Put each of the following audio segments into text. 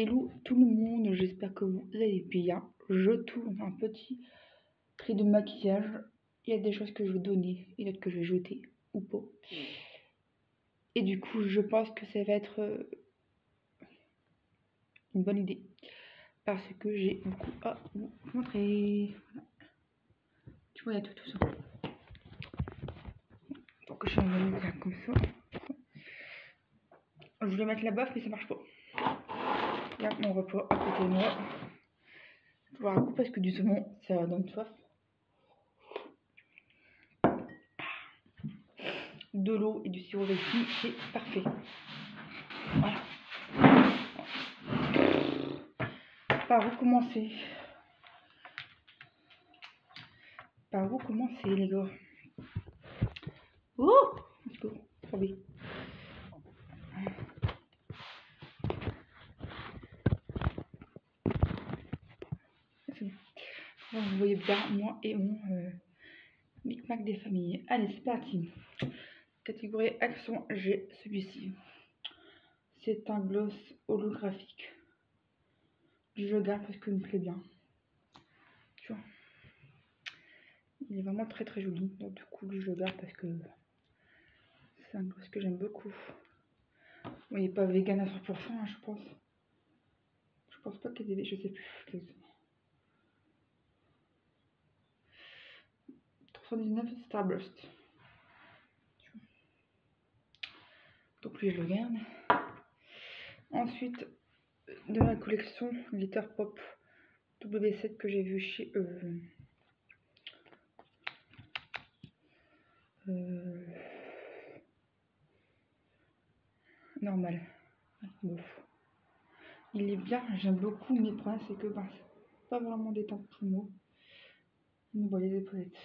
Hello tout le monde, j'espère que vous allez bien. Je tourne un petit prix de maquillage. Il y a des choses que je vais donner et d'autres que je vais jeter ou pas. Et du coup, je pense que ça va être une bonne idée parce que j'ai beaucoup à vous montrer. Tu vois, il y a tout ça. Donc je vais le mettre comme ça. Je voulais mettre la baffe mais ça marche pas. Là, mon repas à côté de moi. Je vois un coup parce que du saumon, ça donne soif. De l'eau et du sirop d'érable, c'est parfait. Voilà. Par où commencer? Par où commencer, les gars? Oh! Let's go. Sorry. Bon, vous voyez bien, moi et mon micmac des familles. Allez, c'est parti. Catégorie action, j'ai celui-ci. C'est un gloss holographique. Je le garde parce qu'il me plaît bien. Tu vois. Il est vraiment très très joli. Donc du coup, je le garde parce que c'est un gloss que j'aime beaucoup. Bon, il n'est pas vegan à 100%, hein, je pense. Je pense pas qu'il est, je sais plus. 319 Starburst. Donc lui, je le garde. Ensuite, de la collection Glitter Pop W7 que j'ai vu chez normal. Bon. Il est bien, j'aime beaucoup, mais le problème c'est que c'est pas vraiment des teintes primo. Vous voyez les épaulettes.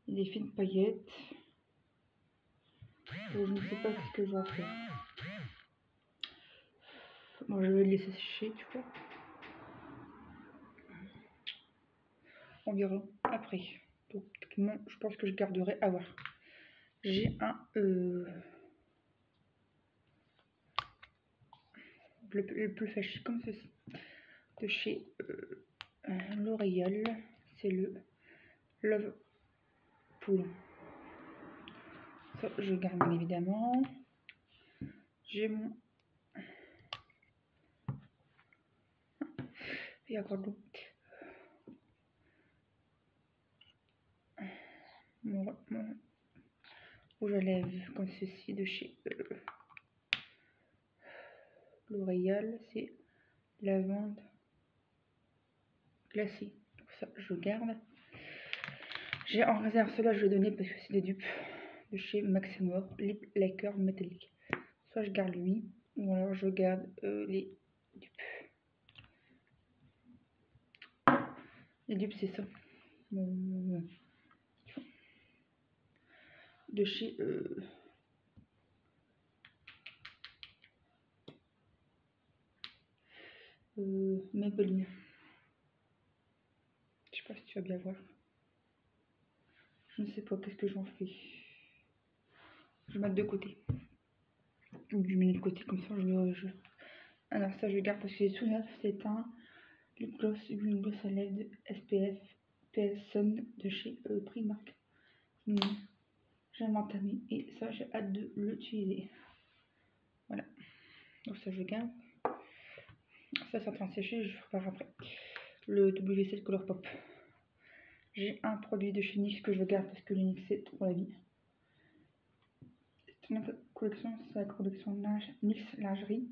Il est fines paillettes. Et je ne sais pas ce que je vais en faire. Bon, je vais le laisser sécher, tu vois. On verra après. Donc, techniquement, je pense que je garderai à voir. J'ai un le plus flashy comme ceci de chez L'Oréal. C'est le Love Pool. Ça, je garde bien évidemment. J'ai mon. Il y a encore de l'eau. Mon rouge à lèvres comme ceci de chez L'Oréal. C'est lavande glacée. Donc ça, je garde. J'ai en réserve cela, je vais donner parce que c'est des dupes de chez Maximor, Lip Lacquer métallique. Soit je garde lui, ou alors je garde les dupes. Les dupes, c'est ça. De chez Maybelline. Je sais pas si tu vas bien voir. Je ne sais pas qu'est-ce que j'en fais. Je vais mettre de côté. Je mets de côté comme ça. Alors ça je garde parce que c'est tout neuf. C'est un lip gloss, une gloss à lèvres de SPF PS Sun de chez Primark. J'aime entamer et ça j'ai hâte de l'utiliser. Voilà. Donc ça je garde. Ça c'est en train de sécher, je prépare après. Le W7 Color Pop. J'ai un produit de chez NYX que je garde parce que le NYX c'est trop la vie. C'est une collection, c'est la collection NYX lingerie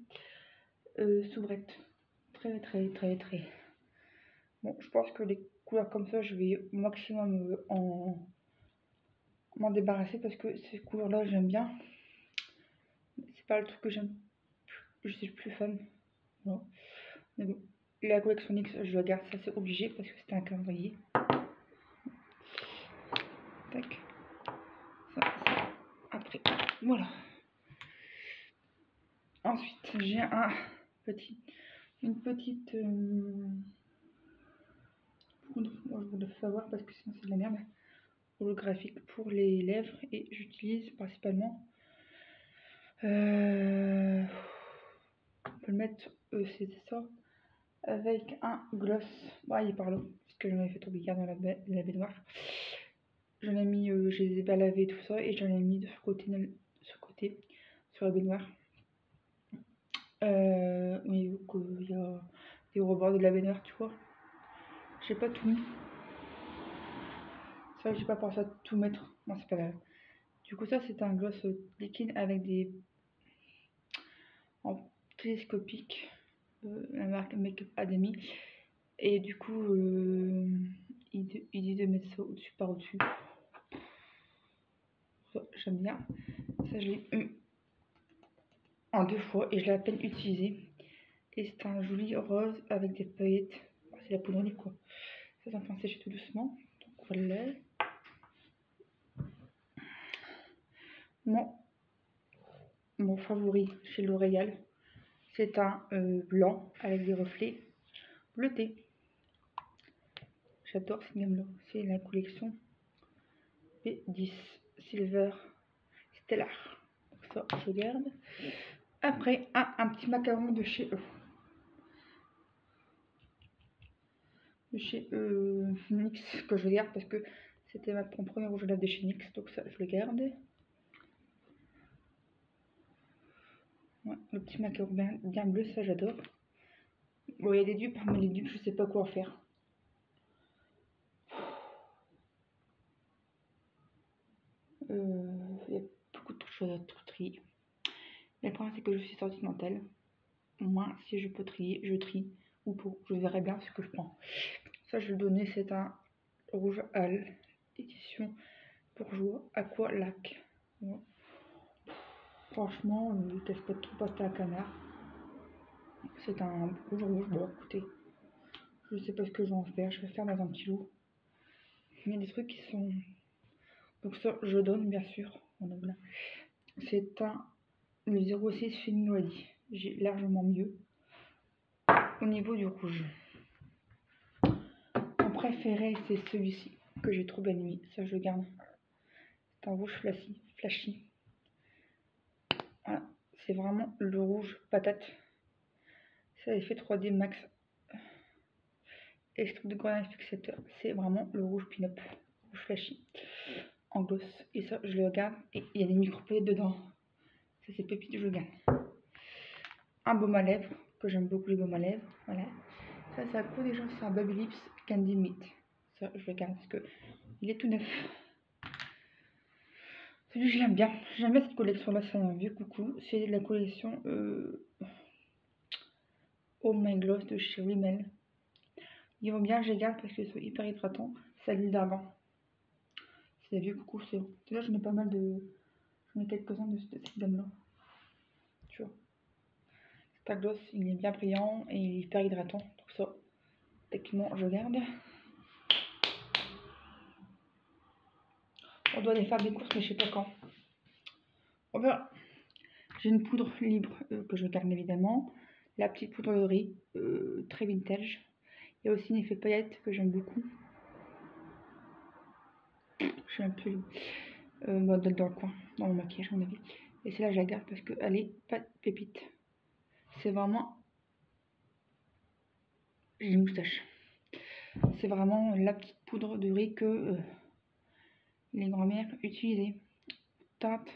soubrette. Très très très très. Bon, je pense que les couleurs comme ça, je vais au maximum m'en débarrasser parce que ces couleurs là j'aime bien. C'est pas le truc que j'aime. Je suis plus fan. Non. Mais bon, la collection NYX, je la garde, ça c'est obligé parce que c'était un calendrier. Tac. Ça, après. Voilà. Ensuite, j'ai une petite poudre. Moi, je voulais savoir parce que sinon c'est de la merde. Holographique pour les lèvres et j'utilise principalement On peut le mettre, c'est ça, avec un gloss. Bon, il est par là, parce que j'en avais fait trop bigard dans la baignoire. J'en ai mis, je les ai pas lavés, tout ça, et j'en ai mis de ce côté, sur la baignoire. Oui, il y a des rebords de la baignoire, tu vois. J'ai pas tout mis. C'est vrai que j'ai pas pensé à tout mettre. Bon, c'est pas grave. Du coup, ça, c'est un gloss liquide avec des en télescopique, la marque Make Up Academy. Et du coup, il dit de mettre ça au-dessus par au-dessus. Ça, j'aime bien. Ça, je l'ai eu en 2 fois et je l'ai à peine utilisé. Et c'est un joli rose avec des paillettes. C'est la poudre liquide quoi. Ça, ça fait sécher tout doucement. Donc voilà. Mon favori chez L'Oréal, c'est un blanc avec des reflets bleutés. J'adore cette gamme là. C'est la collection B10 Silver Stellar. Donc ça, je garde. Après, un petit macaron de chez eux. De chez NYX que je garde parce que c'était mon premier rouge à lèvres de chez NYX. Donc ça, je le garde. Ouais, le petit macaron bien bleu, ça j'adore. Bon, il y a des dupes, mais les dupes, je sais pas quoi en faire. Il y a beaucoup de choses à trier. Mais le problème, c'est que je suis sentimentale. Moi, si je peux trier, je trie. Ou pour, je verrai bien ce que je prends. Ça, je vais le donner, c'est un rouge hâle, édition Bourjois Aqua Lac. Ouais. Franchement, il ne casse pas trop passer à canard. C'est un rouge. Bon, écoutez, je sais pas ce que je vais en faire. Je vais faire dans un petit lot. Il y a des trucs qui sont. Donc, ça, je donne, bien sûr. C'est un le 06 Finnoise. J'ai largement mieux au niveau du rouge. Mon préféré, c'est celui-ci que j'ai trop bien aimé. Ça, je le garde. C'est un rouge flashy. Voilà. C'est vraiment le rouge patate. C'est l'effet 3D Max Extrait de grenade fixateur. C'est vraiment le rouge pin-up. Rouge flashy. En gloss. Et ça, je le regarde. Et il y a des micro-paillettes dedans. Ça, c'est pépite, je le garde. Un baume à lèvres. Que j'aime beaucoup les baumes à lèvres. Voilà. Ça, c'est à quoi déjà? C'est un Baby Lips Candy Meat. Ça, je le garde parce que il est tout neuf. Celui je l'aime bien. J'aime bien cette collection-là. C'est un vieux coucou. C'est la collection Oh My Gloss de chez Rimmel. Ils vont bien, je les garde parce qu'ils sont hyper hydratants. C'est l'huile d'argan. C'est des vieux coucou. Là, j'en ai pas mal de. J'en ai quelques-uns de cette gamme-là. Tu vois. Cet gloss, il est bien brillant et il est hyper hydratant. Donc ça, techniquement, je garde. On doit aller faire des courses, mais je sais pas quand. On verra. J'ai une poudre libre que je garde évidemment. La petite poudre de riz, très vintage. Il y a aussi une effet paillette que j'aime beaucoup. Je suis un peu dans le coin, dans mon maquillage, à mon avis. Et celle-là, je la garde parce qu'elle est pas pépite. C'est vraiment. J'ai une moustache. C'est vraiment la petite poudre de riz que les grand-mères utilisaient. Teinte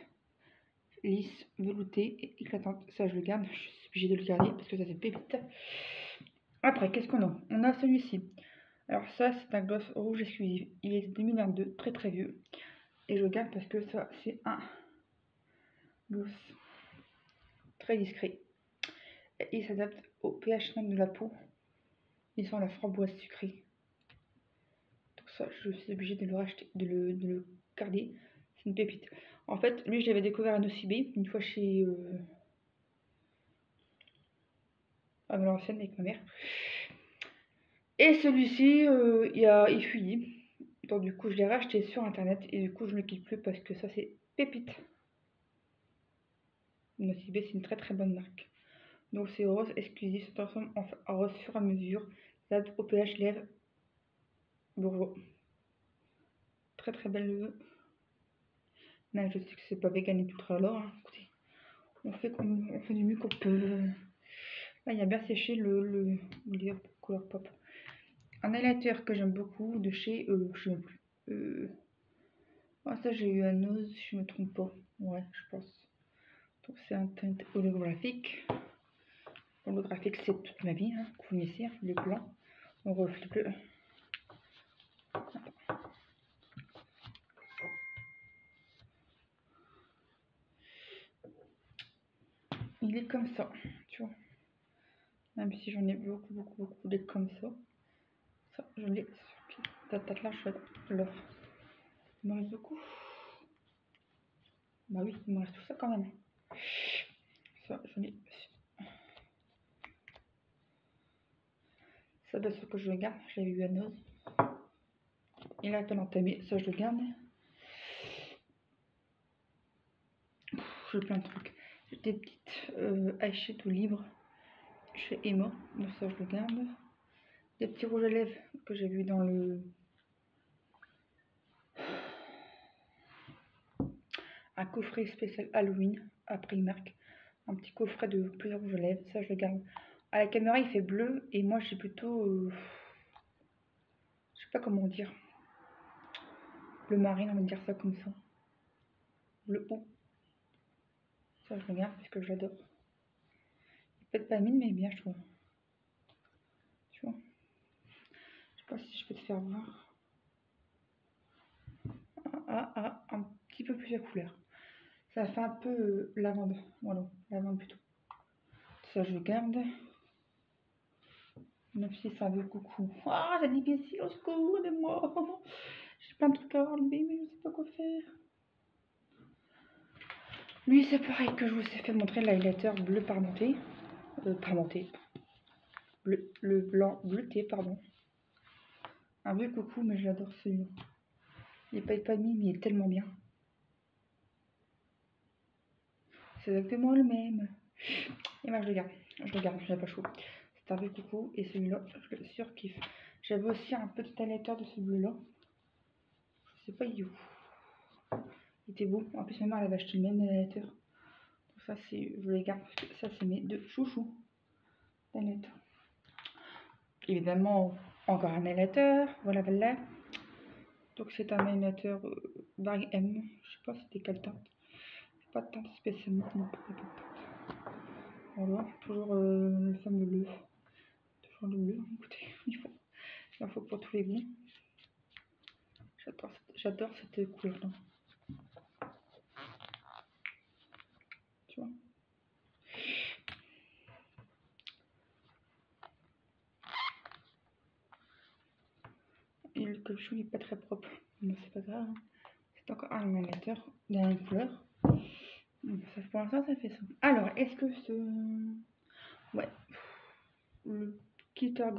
lisse, veloutée et éclatante. Ça, je le garde. Je suis obligée de le garder parce que ça, c'est pépite. Après, qu'est-ce qu'on a? On a celui-ci. Alors ça, c'est un gloss rouge exclusif. Il est de 2022, très très vieux. Et je le garde parce que ça, c'est un gloss très discret. Et il s'adapte au pH même de la peau. Il sent la framboise sucrée. Donc ça, je suis obligée de le racheter, de le garder. C'est une pépite. En fait, lui, je l'avais découvert à Nocibé, une fois chez à Valenciennes avec ma mère. Et celui-ci, il fuit. Donc du coup, je l'ai racheté sur internet et du coup, je ne le quitte plus parce que ça, c'est pépite. Nocibé, c'est une très très bonne marque. Donc c'est rose exclusif, ça transforme en rose sur à mesure. S'adapte au pH lèvres bourgeois. Très très belle. Mais je sais que c'est pas vegan et tout alors. Hein. Écoutez, on fait du mieux qu'on peut. Là, il a bien séché le Colourpop. Un highlighter que j'aime beaucoup de chez, je sais même plus. Ah, ça, j'ai eu un Nose, si je me trompe pas. Ouais, je pense. Donc, c'est un teint holographique. Holographique, c'est toute ma vie, hein. Vous connaissez, hein, le blanc. On reflet bleu. Il est comme ça, tu vois. Même si j'en ai beaucoup des comme ça. Ça, je l'ai. Peut-être là, je vais l'or. Il me reste beaucoup. Bah oui, il me reste tout ça quand même. Ça, je l'ai. Ça, bien sûr que je le garde. Je l'avais eu à Nose. Il a à peine entamé. Ça, je le garde. J'ai plein de trucs. J'ai des petites eyeshadows libres chez Emma. Donc ça, je le garde. Des petits rouges à lèvres que j'ai vu dans le... Un coffret spécial Halloween à Primark. Un petit coffret de plusieurs rouges à lèvres. Ça, je le garde. À la caméra, il fait bleu. Et moi, j'ai plutôt... je sais pas comment dire. Bleu marine, on va dire ça comme ça. Bleu haut. Ça, je le garde parce que j'adore. Peut-être pas mine, mais bien, je trouve. Tu vois. Je sais pas si je peux te faire voir. Un petit peu plus la couleur. Ça fait un peu lavande. Voilà, lavande plutôt. Ça, je garde. Même si ça veut coucou. Ah, ça dit bien si, au secours, aidez-moi. J'ai plein de trucs à enlever, mais je sais pas quoi faire. Lui, c'est pareil que je vous ai fait montrer l'highlighter bleu parmenté. Parmenté. Bleu, le blanc bleuté, pardon. Un vieux coucou, mais j'adore celui-là. Il n'est pas mis, mais il est tellement bien. C'est exactement le même. Et moi, je le garde. Je le garde, j'ai pas chaud. C'est un vieux coucou, et celui-là, je le surkiffe. J'avais aussi un petit highlighter de ce bleu-là. Je sais pas, il est où. Il était beau. En plus, ma mère, elle avait acheté le même highlighter. Donc ça, c'est, je les garde parce que ça, c'est mes deux chouchous d'highlighter. Évidemment, encore un highlighter. Voilà, voilà. Donc c'est un highlighter Barry M. Je sais pas c'était quelle teinte. Pas de teinte spécialement. Non, pas de teinte. Voilà, toujours le fameux bleu. Toujours le bleu. Écoutez, il en faut pour tous les goûts. J'adore cette couleur-là. Tu vois. Et le capuchon n'est pas très propre. Mais c'est pas grave. Hein. C'est encore un highlighter de la même couleur. Ça, pour l'instant, ça fait ça. Alors, est-ce que ce... Ouais. Le Glitter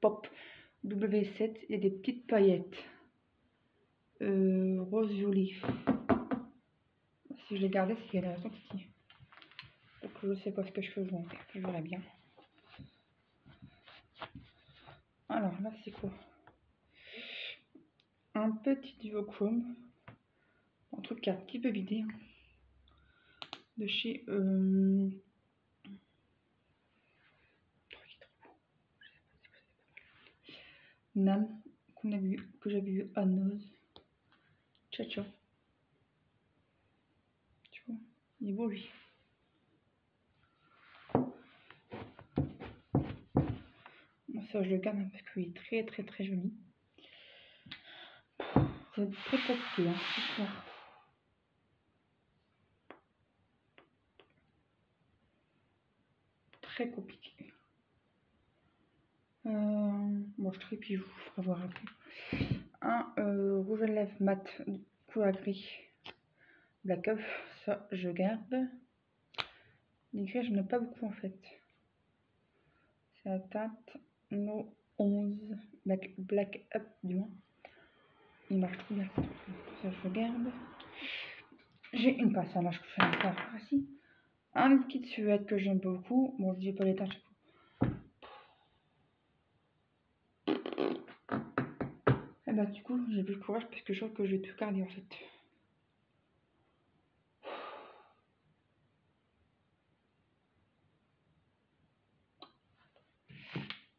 Pop W7, il y a des petites paillettes. Rose violet. Si je l'ai gardé, c'est qu'il y a des raisons qui... Donc je sais pas ce que je fais aujourd'hui. Je verrai bien. Alors là, c'est quoi? Un petit duochrome. Un truc qui est un petit peu vidé. Hein. De chez... Nam, que j'avais vu à Nose. Tcha. Tu vois, il est beau lui. Bon, ça, je le garde parce qu'il est très joli. C'est très compliqué, hein, c'est clair. Très compliqué. Bon, je trie puis je vous ferai voir un peu. Un rouge à lèvres mat couleur gris. Black Off, ça je garde. Les gris, j'en ai pas beaucoup en fait. C'est la teinte No 11 Black Up du moins. Il marche trop bien. Ça je garde. J'ai une pince à linge que je fais un faire ici. Un kit suède que j'aime beaucoup. Bon, je dis pas les teintes. Et bah du coup, j'ai plus le courage parce que je crois que je vais tout garder en fait.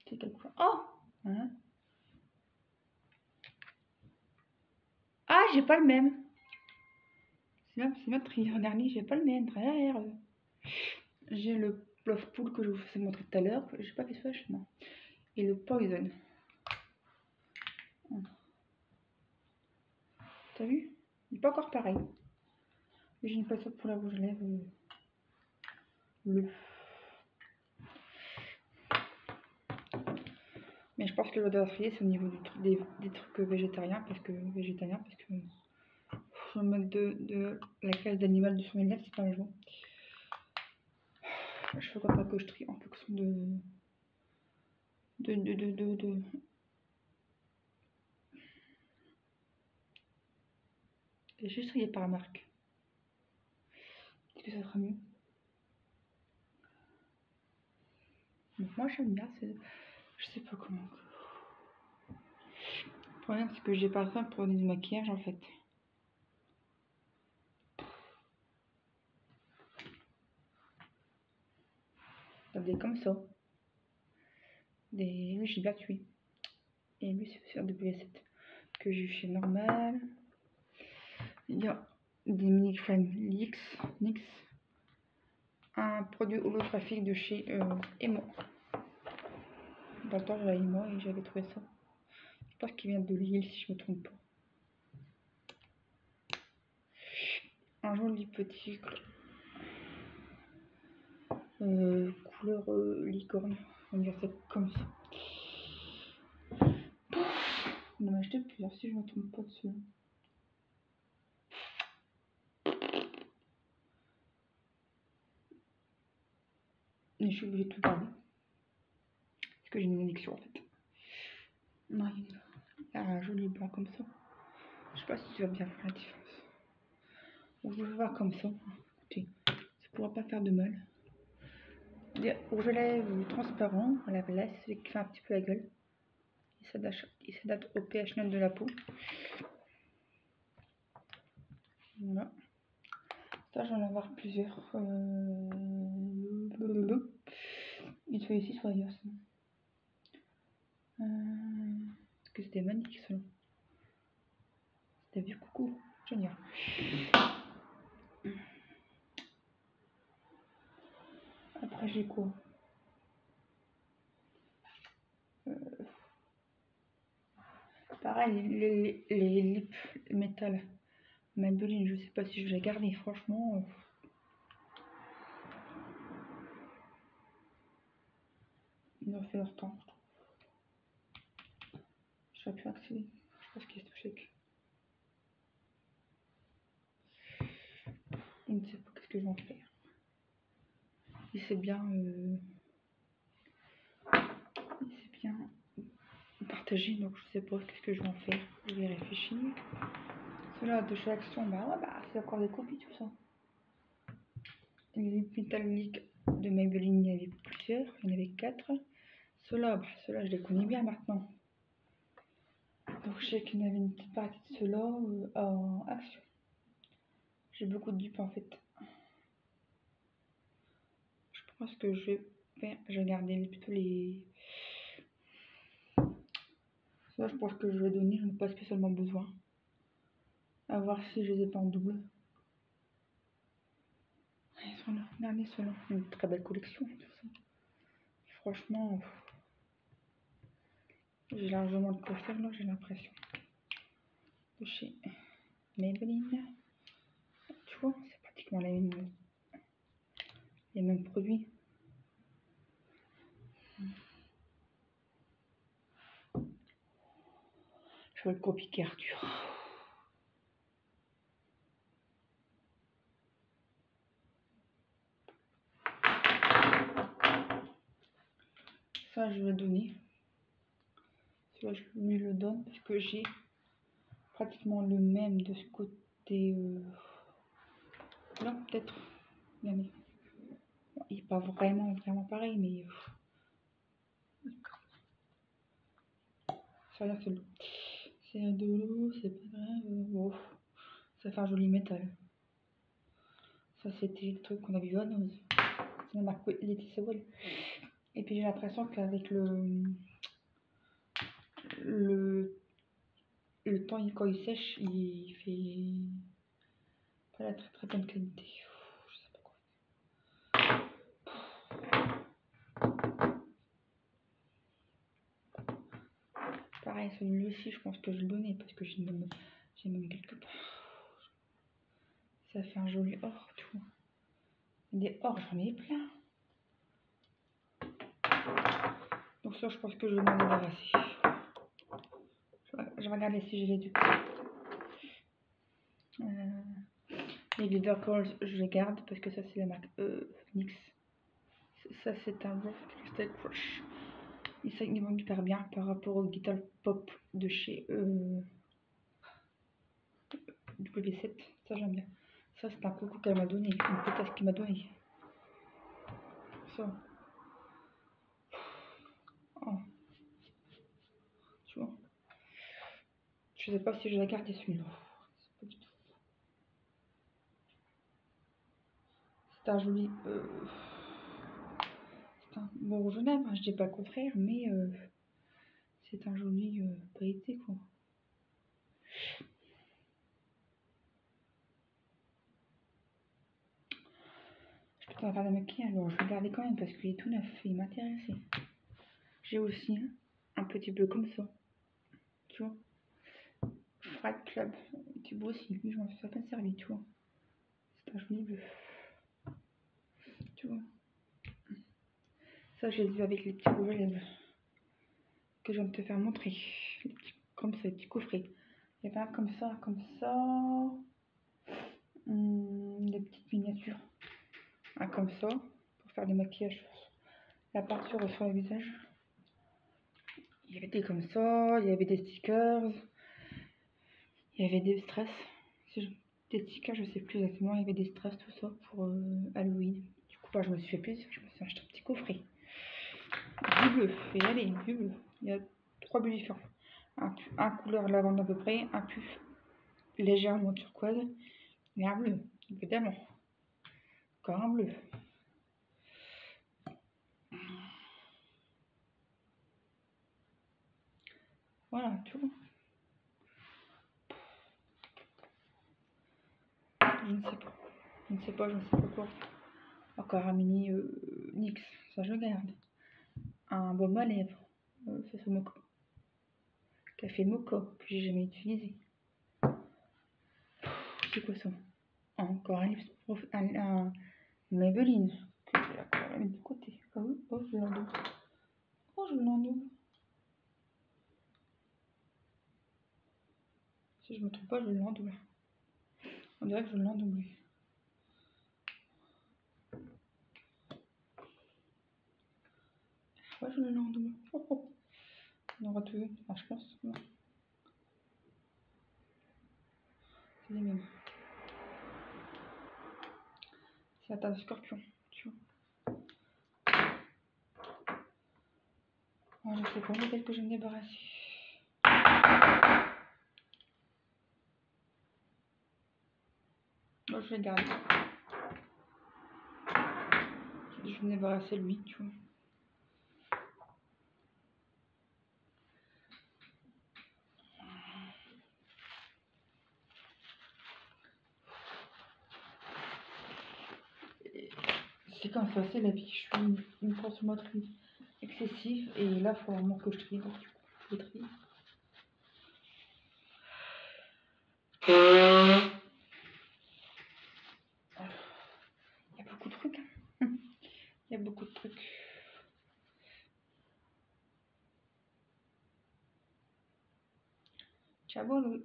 C'était quelle couleur? Oh hein. Ah, j'ai pas le même. C'est notre dernier, j'ai pas le même. Derrière. J'ai le Bluff Pool que je vous ai montré tout à l'heure. J'ai pas fait ça, non. Et le Poison. T'as vu? Il n'est pas encore pareil. Mais j'ai une passe pour la rouge à lèvres. Le. Mais je pense que le dois trier, c'est au niveau des trucs végétariens. Parce que le mode de la classe d'animal de son élève, c'est pas un jour. Je fais comme ça que je trie en fonction Et juste trier par marque. Est-ce que ça sera mieux? Donc moi j'aime bien, je sais pas comment. Le problème c'est que j'ai pas le temps pour du maquillage en fait. Des comme ça. Lui j'ai bien tué. Et lui c'est sur W7 que j'ai eu chez Normal. Il y a des mini frame NYX. Un produit holographique de chez Emo. Dans le temps j'avais Emo et j'avais trouvé ça. Je pense qu'il vient de Lille si je me trompe pas. Un joli petit couleur licorne, on va dire ça comme ça. On en a acheté plusieurs si je ne me trompe pas dessus. Et je suis obligée de tout garder. Parce que j'ai une addiction en fait. Non, il y a un joli blanc comme ça. Je sais pas si tu vas bien faire la différence. Ou je vais voir comme ça. Écoutez, ça pourra pas faire de mal. Des rouges à lèvres transparent à la glace qui fait un petit peu la gueule. Il s'adapte au pH neutre de la peau. Voilà. Ça, j'en ai avoir plusieurs. Il fait ici soit ailleurs. Est-ce que c'était magnifique ça? T'as vu, coucou, génial. Après j'ai quoi? Pareil, les lips métal Maybelline, je sais pas si je vais la garder, franchement. Ils ont fait leur temps. Je serais plus accéder. Je pense qu'il est chèque. Il ne sait pas qu'est-ce que je vais en faire. Il sait bien. Partager, donc je sais pas qu'est-ce que je vais en faire. Je vais réfléchir. Cela de chez Action, bah ouais, bah c'est encore des copies tout ça. Les lips métalliques de Maybelline, il y en avait plusieurs, il y en avait 4. Ceux-là, bah, ceux-là je les connais bien maintenant. Donc je sais qu'il y en avait une petite partie de ceux-là en Action. J'ai beaucoup de dupes en fait. Je pense que je vais faire, je vais garder plutôt les... Ça je pense que je vais donner, j'en ai pas spécialement besoin. À voir si je les ai pas en double. Ils sont là, regardez ceux-là. Une très belle collection tout ça. Franchement, j'ai largement de quoi faire là, j'ai l'impression. De chez Maybelline. Tu vois, c'est pratiquement les mêmes produits. Je vais le copier Arthur. Ça, je vais donner. Celui-là, je lui le donne parce que j'ai pratiquement le même de ce côté. Là, peut-être. Regardez. Il n'est pas vraiment pareil, mais. Ça a l'air de l'eau. C'est de l'eau, c'est pas grave. Oh. Ça fait un joli métal. Ça, c'était le truc qu'on a vu à Nose. C'est la marque Laetitia Well. Et puis j'ai l'impression qu'avec le temps, quand il sèche, il fait pas la très bonne qualité. Je sais pas quoi. Pareil, celui-là aussi, je pense que je le donnais parce que j'ai même quelque part. Ça fait un joli or, tu vois. Des or, j'en ai plein. Donc ça, je pense que je vais m'en débarrasser. Je vais regarder si j'ai les deux. Les Glitter Curls, je les garde parce que ça, c'est la marque NYX. Ça, c'est un Rough Crystal Crush. Et ça, il vont hyper bien par rapport au Glitter Pop de chez W7. Ça, j'aime bien. Ça, c'est un coucou qu'elle m'a donné. Une pétasse qu'il m'a donné. Ça. Oh. Tu vois. Je sais pas si je vais la garder celui-là. Pas du tout. C'est un joli. C'est un bon rouge à lèvres, je dis pas le contraire, mais c'est un joli pailleté quoi. Je peux t'en faire de maquillage, alors je vais le garder quand même parce qu'il est tout neuf, il m'intéressait. J'ai aussi un petit bleu comme ça, tu vois. Fright Club, il était beau aussi, lui je m'en suis à peine servi, tu vois. C'est un joli bleu, tu vois. Ça, je les ai vus avec les petits rouges à lèvres que je viens de te faire montrer. Les petits, comme ça, les petits coffrets. Il y avait un comme ça, comme ça. Des petites miniatures. Un comme ça, pour faire des maquillages. La peinture sur le visage. Il y avait des comme ça, il y avait des stickers. Il y avait des stress. Des stickers, je sais plus exactement. Il y avait des stress, tout ça pour Halloween. Du coup, bah, je me suis fait plaisir. Je me suis acheté un petit coffret. Du bleu. Et allez, du bleu. Il y a 3 bleus différents. Un couleur lavande à peu près. Un plus légèrement turquoise. Et un bleu, évidemment. Encore un bleu. Voilà, tu vois. Je ne sais pas. Je ne sais pas, je ne sais pas quoi. Encore un mini NYX, ça je garde. Un baume à lèvres, ça c'est Mocha. Café Mocha, que j'ai jamais utilisé. C'est quoi ça? Encore un lip un Maybelline, que je vais la mettre de côté. Ah oui, oh je l'ai en double. Oh je l'ai en double. Si je me trompe pas, je l'ai en double. On dirait que je l'ai en double. Ouais, je l'ai en double. Oh, oh. On aura tout vu, enfin, je pense. Ouais. C'est les mêmes. C'est la taille de scorpion, tu vois. Oh, je sais pas lesquels que je vais me débarrasser. Moi, je vais garder. Je vais me débarrasser de lui, tu vois. C'est comme ça, c'est la vie. Je suis une consommatrice excessive et là, il faut vraiment que je trie. Donc, du coup, je trie. Il y a beaucoup de trucs. Hein. Il y a beaucoup de trucs.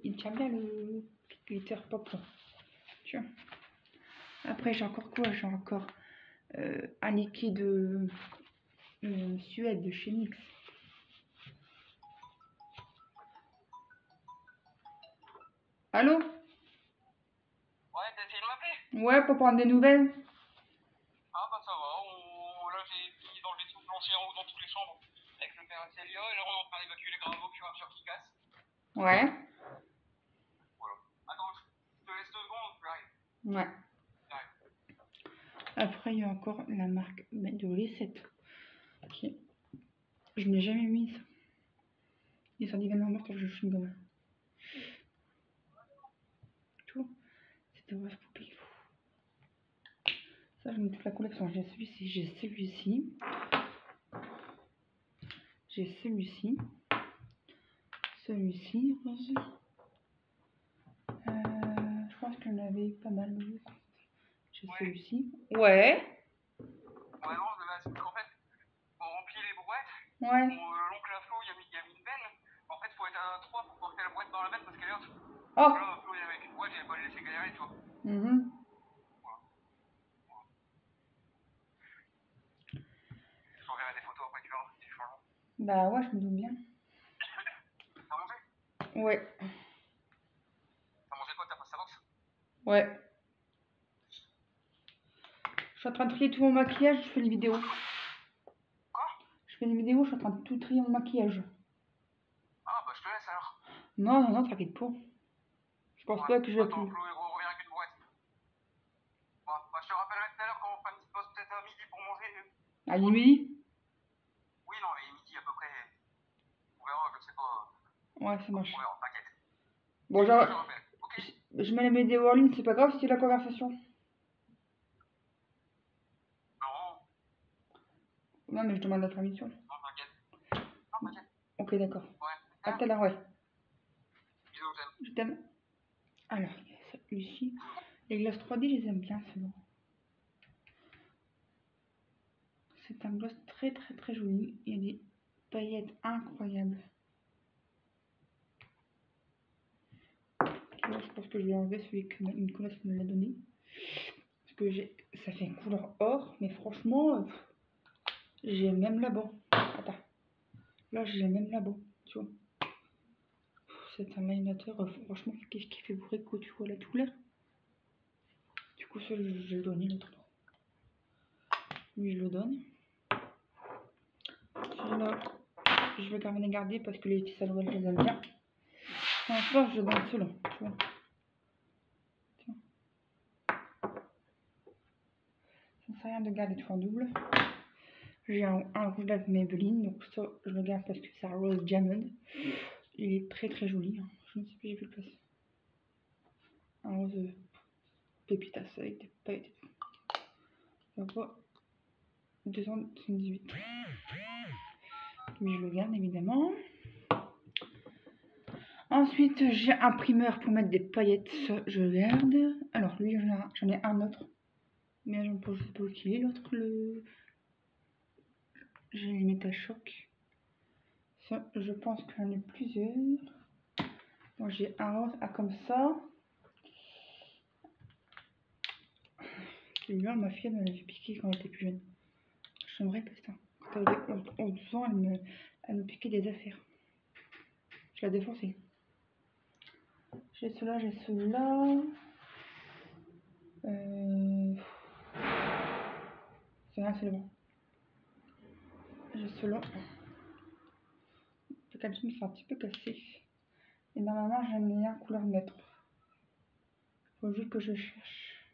Il tient bien le glitter pop. Tu vois. Après, j'ai encore quoi? J'ai encore un liquide Suède de chez NYX. Allô? Ouais, t'as essayé de m'appeler? Ouais, pour prendre des nouvelles. Ah bah ça va, là j'ai fini d'enlever tout le plancher en haut dans toutes les chambres avec le Celia et là on est en train d'évacuer les gravats au fur et à mesure qui cassent. Ouais. Voilà. Attends, je te laisse 2 secondes, j'arrive. Ouais. Après, il y a encore la marque de l'E7. Ok. Je n'ai jamais mis ça. Il sort également mort quand je chewing gum. Tu vois, c'est des vraies poupées. Ça, je mets toute la collection. J'ai celui-ci, j'ai celui-ci. J'ai celui-ci. Celui-ci, rose. Je pense que j'en avais pas mal. J'ai celui-ci. Ouais. Ouais, non, en fait, on remplit les brouettes. Ouais. L'oncle à Flo, il a mis une benne. En fait, il faut être à 3 pour porter la brouette dans la benne parce qu'elle est haute. Oh. Là, Flo, il avait une brouette, j'avais pas le laissé galérer, tu vois. Je t'enverrai des photos après, tu verras, c'est du changement. Bah ouais, je me doute bien. T'as mangé? Ouais. T'as mangé quoi? T'as passé ta box? Ouais. Je suis en train de trier tout mon maquillage, je fais les vidéos. Quoi? Je fais les vidéos, je suis en train de tout trier mon maquillage. Ah, bah je te laisse alors. Non, t'inquiète pas. Je pense pas que je vais Attends, plus. Flo, il revient avec une brouette. Bon, bah je te rappellerai tout à l'heure quand on fera une petite pause, peut-être à midi pour manger. À midi? Oui, non, mais midi à peu près. On verra, je sais pas. Ouais, ça marche. On verra, t'inquiète. Bon, Je rappelle, ok? je mets les vidéos en ligne, c'est pas grave si c'est la conversation. Non, Non, mais je demande la permission. non, t'inquiète. Non, t'inquiète. Ok, d'accord. Ouais. À tout à l'heure, ouais. Bisous, j'aime. Je t'aime. Alors, il y a celui-ci. Les glosses 3D, je les aime bien, ceux-là. C'est un gloss très très joli. Il y a des paillettes incroyables. Là, je pense que je vais enlever celui que Nicolas me l'a donné. Parce que ça fait une couleur or, mais franchement, j'ai même là-bas. Attends. Là, j'ai même là-bas, tu vois. C'est un mayonnateur, franchement, qui fait bourrer que tu vois la couleur. Du coup, ça, je vais le donner, l'autre. Lui, je le donne. Celui-là, je vais quand même les garder parce que les petits salouettes, je les aime bien. Enfin, je donne ceux-là, tu vois. Tiens. Ça ne sert à rien de garder tout en double. J'ai un rouge lèvres Maybelline, donc ça, je le garde parce que c'est un rose diamond. Il est très joli. Hein. Je ne sais plus, j'ai plus le place. Un rose pépitas avec des paillettes. Ça va 278. Mais je le garde évidemment. Ensuite, j'ai un primeur pour mettre des paillettes. Ça, je le garde. Alors, lui, j'en ai un autre. Mais je ne sais pas où il est l'autre. J'ai les métal choc. Ça, je pense que j'en ai plusieurs. Donc, j'ai un rose comme ça. Celui-là, ma fille, elle me l'avait piqué quand elle était plus jeune. J'aimerais que ça. Quand elle avait 11 ans, elle me piquait des affaires. Je la défonçais. J'ai ceux-là, j'ai ceux-là. C'est rien, c'est le bon. J'ai ceux-là. Le calcium, c'est un petit peu cassé. Et normalement, j'en ai un couleur neutre. Faut juste que je cherche.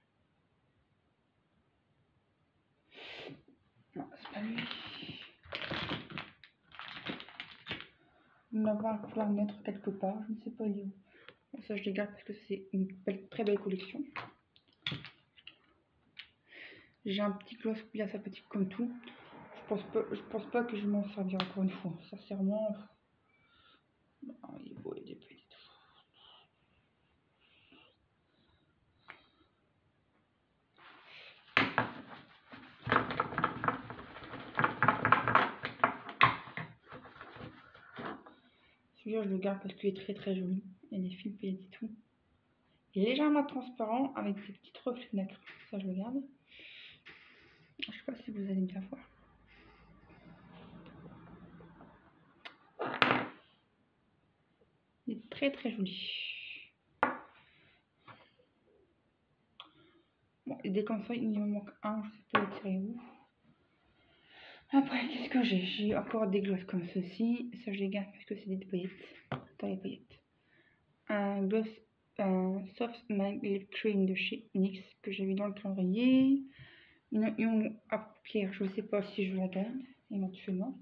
Non, c'est pas lui. On a un couleur neutre quelque part. Je ne sais pas où. Bon, ça, je les garde parce que c'est une très belle collection. J'ai un petit gloss bien sympathique comme tout. Je pense pas que je m'en servirai encore une fois. Sincèrement. Non, il est beau, il est petit. Celui-là, je le garde parce qu'il est très joli. Il y a des fils et tout. Il est légèrement transparent avec des petites reflets nacre. Ça, je le garde. Je sais pas si vous allez bien voir. Il est très joli. Bon, et des comme ça, il me manque un. Je sais pas le tirer où. Après, qu'est-ce que j'ai? J'ai encore des glosses comme ceci. Ça, je les garde parce que c'est des paillettes. Attends, les paillettes. Un gloss, un soft matte lip cream de chez NYX que j'ai vu dans le calendrier. Une à paupières, je sais pas si je la garde. éventuellement.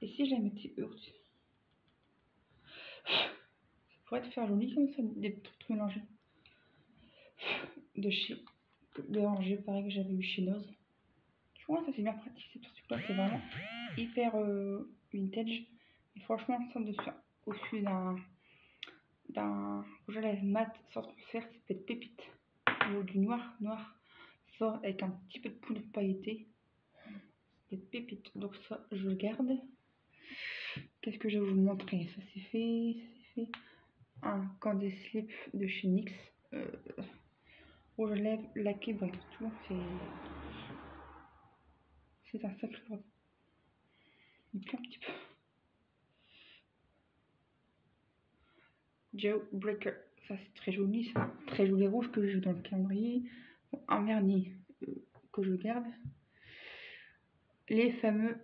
Et si je la mettais ça pourrait te faire joli comme ça, des trucs mélangés. De chez Angers, pareil que j'avais eu chez Noz. Tu vois, ça c'est bien pratique, ces trucs-là, c'est vraiment hyper vintage. Et franchement, ça de faire au-dessus d'un rouge à lèvres mat sans transfert, ça peut être pépite. Ou du noir fort avec un petit peu de poudre pailletée. Ça peut être pépite. Donc ça, je le garde. Qu'est-ce que je vais vous montrer? Ça c'est fait. Un Candy Slip de chez NYX. Rouge à lèvres laqué, bref, tu vois, c'est un sacré produit. Il pue un petit peu. Jailbreaker, ça c'est très joli, ça. Très joli rouge que j'ai dans le calendrier. Un vernis que je garde. Les fameux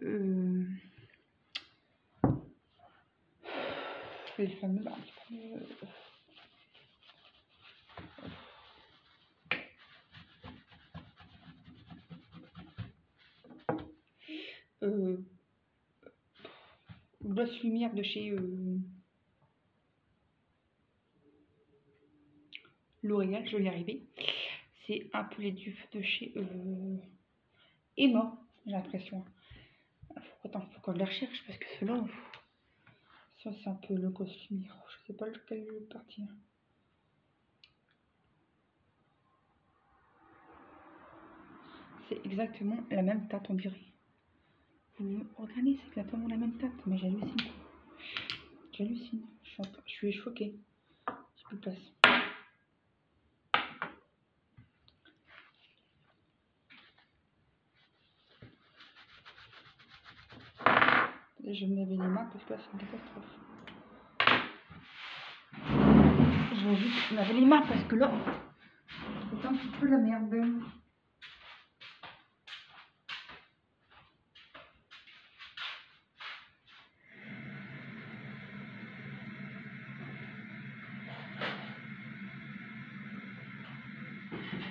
gloss lumière de chez L'Oréal, je vais y arriver. C'est un peu les dupes de chez Emma, j'ai l'impression. Attends, faut qu'on les recherche parce que ceux-là, ça c'est un peu le gloss lumière. Je sais pas lequel partir. C'est exactement la même teinte, on dirait. Vous regardez, c'est exactement la même teinte, mais j'hallucine. Je suis choquée. J'ai plus de place. Je me lavais les mains parce que là c'est une catastrophe. Je vais juste me laver les mains parce que là c'est un petit peu la merde.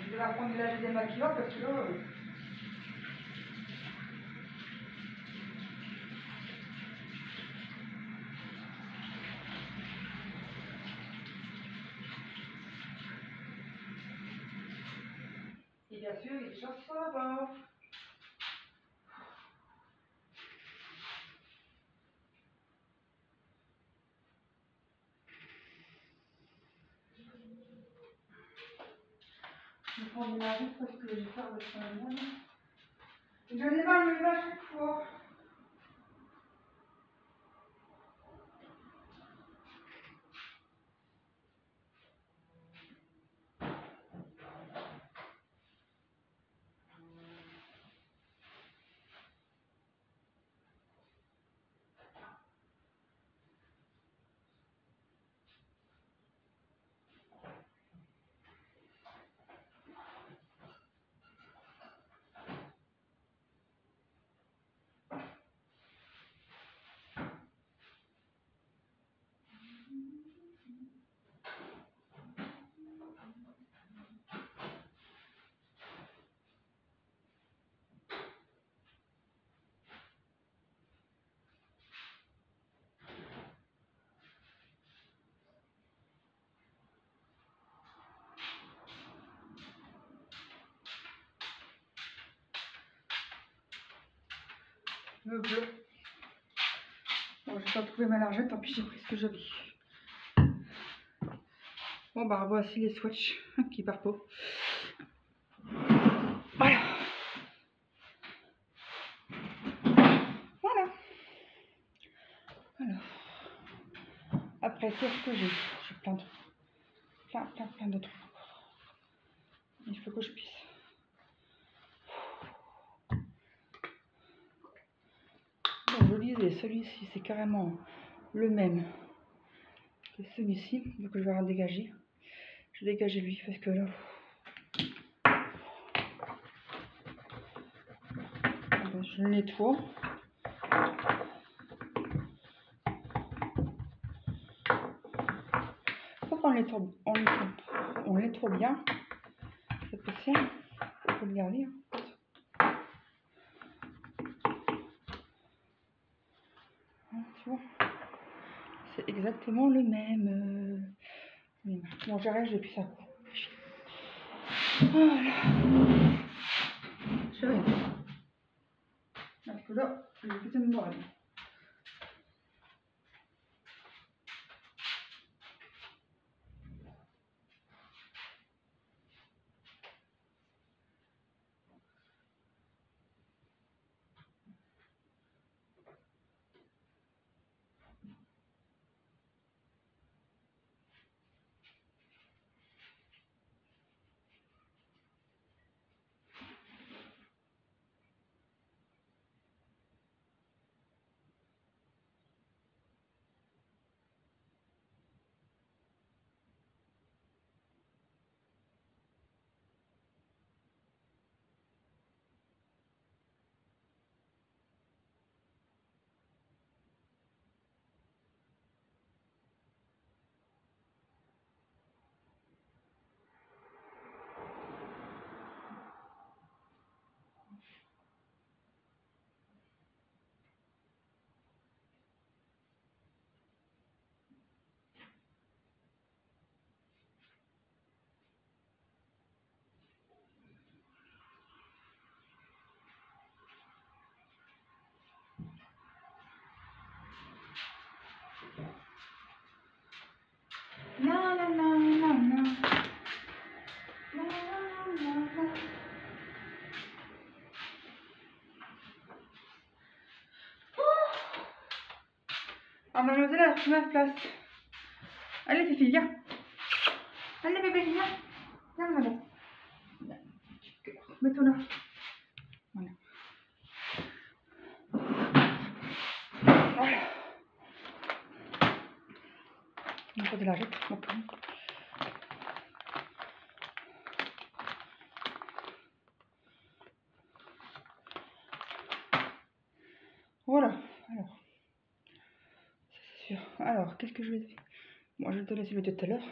Je vais apprendre de laver des maquillards parce que là. Et bien sûr, il y a des choses sur la barre. Je vais prendre la route parce que je vais faire le chemin. Je l'ai pas enlevé à chaque fois. Le bleu. Bon, j'ai pas trouvé ma largette, tant pis, j'ai pris ce que j'avais. Bon, bah, voici les swatchs qui partent pas. Voilà. Voilà. Alors. Après, qu'est-ce que j'ai? J'ai plein de trucs. Plein de trucs. Il faut que je puisse. Donc, je disais, celui-ci, c'est carrément le même que celui-ci. Donc, je vais en dégager. Je vais dégager lui parce que là. Je le nettoie. Faut qu'on on nettoie bien cette poussière. Il faut le garder. Hein. exactement le même. Bon, j'arrête, j'ai plus ça. Voilà. Je vais. Parce que là, je vais peut-être me boire. Non, non, non, non, non. Non, non, non, non. Ah, mademoiselle a pris ma place. Allez, tes filles, viens. Allez, bébé, viens. Viens, maman. Mets-toi là. Voilà. Voilà. On va de la jette. Voilà. Alors, c'est sûr. Alors, qu'est-ce que je vais faire? Bon, je vais te laisser le tout à l'heure.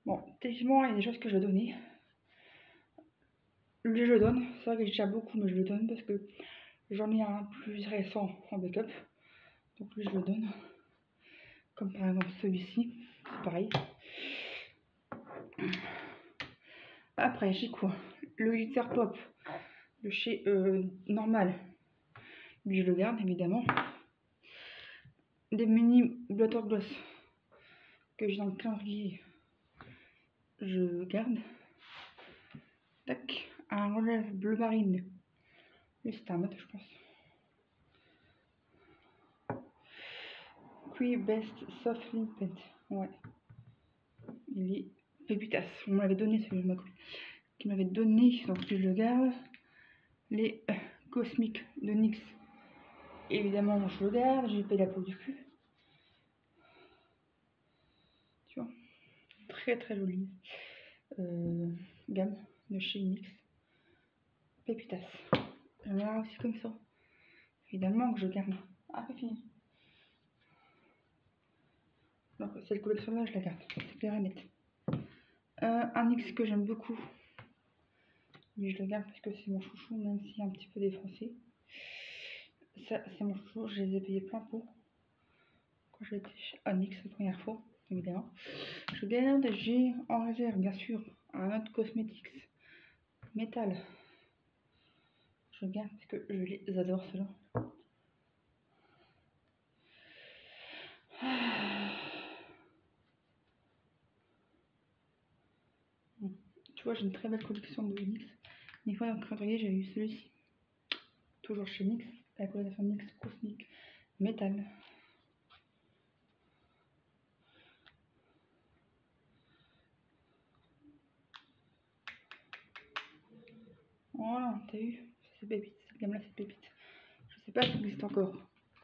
Bon, techniquement, il y a des choses que je vais donner. Lui, je le donne. C'est vrai que j'ai déjà beaucoup, mais je le donne parce que j'en ai un plus récent en backup. Donc lui, je le donne. Comme par exemple celui-ci. C'est pareil. Après, j'ai quoi? Le glitter pop de chez Normal. Lui, je le garde, évidemment. Des mini Butter Gloss que j'ai dans le calendrier. Je garde. Tac. Un relève bleu marine. Lui, c'est un mode, je pense. Qui Best Soft Limpet. Ouais. Il est pépitas. On m'avait donné celui de ma copine qui m'avait donné, donc je le garde. Les cosmiques de NYX, évidemment, je le garde. J'ai payé la peau du cul. Tu vois, très très jolie gamme de chez NYX. Pépitas. J'en ai un aussi comme ça. Évidemment que je garde. Ah, c'est fini. Donc, cette collection-là, je la garde. C'est clair et net. Un NYX que j'aime beaucoup. Mais je le garde parce que c'est mon chouchou, même s'il est un petit peu défoncé. Ça, c'est mon chouchou. Je les ai payés plein pot quand j'ai été chez NYX la première fois, évidemment. Je garde. J'ai en réserve, bien sûr, un autre Cosmetics métal. Je garde parce que je les adore, ceux-là. Tu vois, j'ai une très belle collection de NYX. Une fois dans le calendrier, j'ai eu celui-ci. Toujours chez NYX, la collection NYX Cosmic Metal. Voilà, t'as vu? C'est pépite, cette gamme-là, c'est pépite. Je sais pas si existe encore.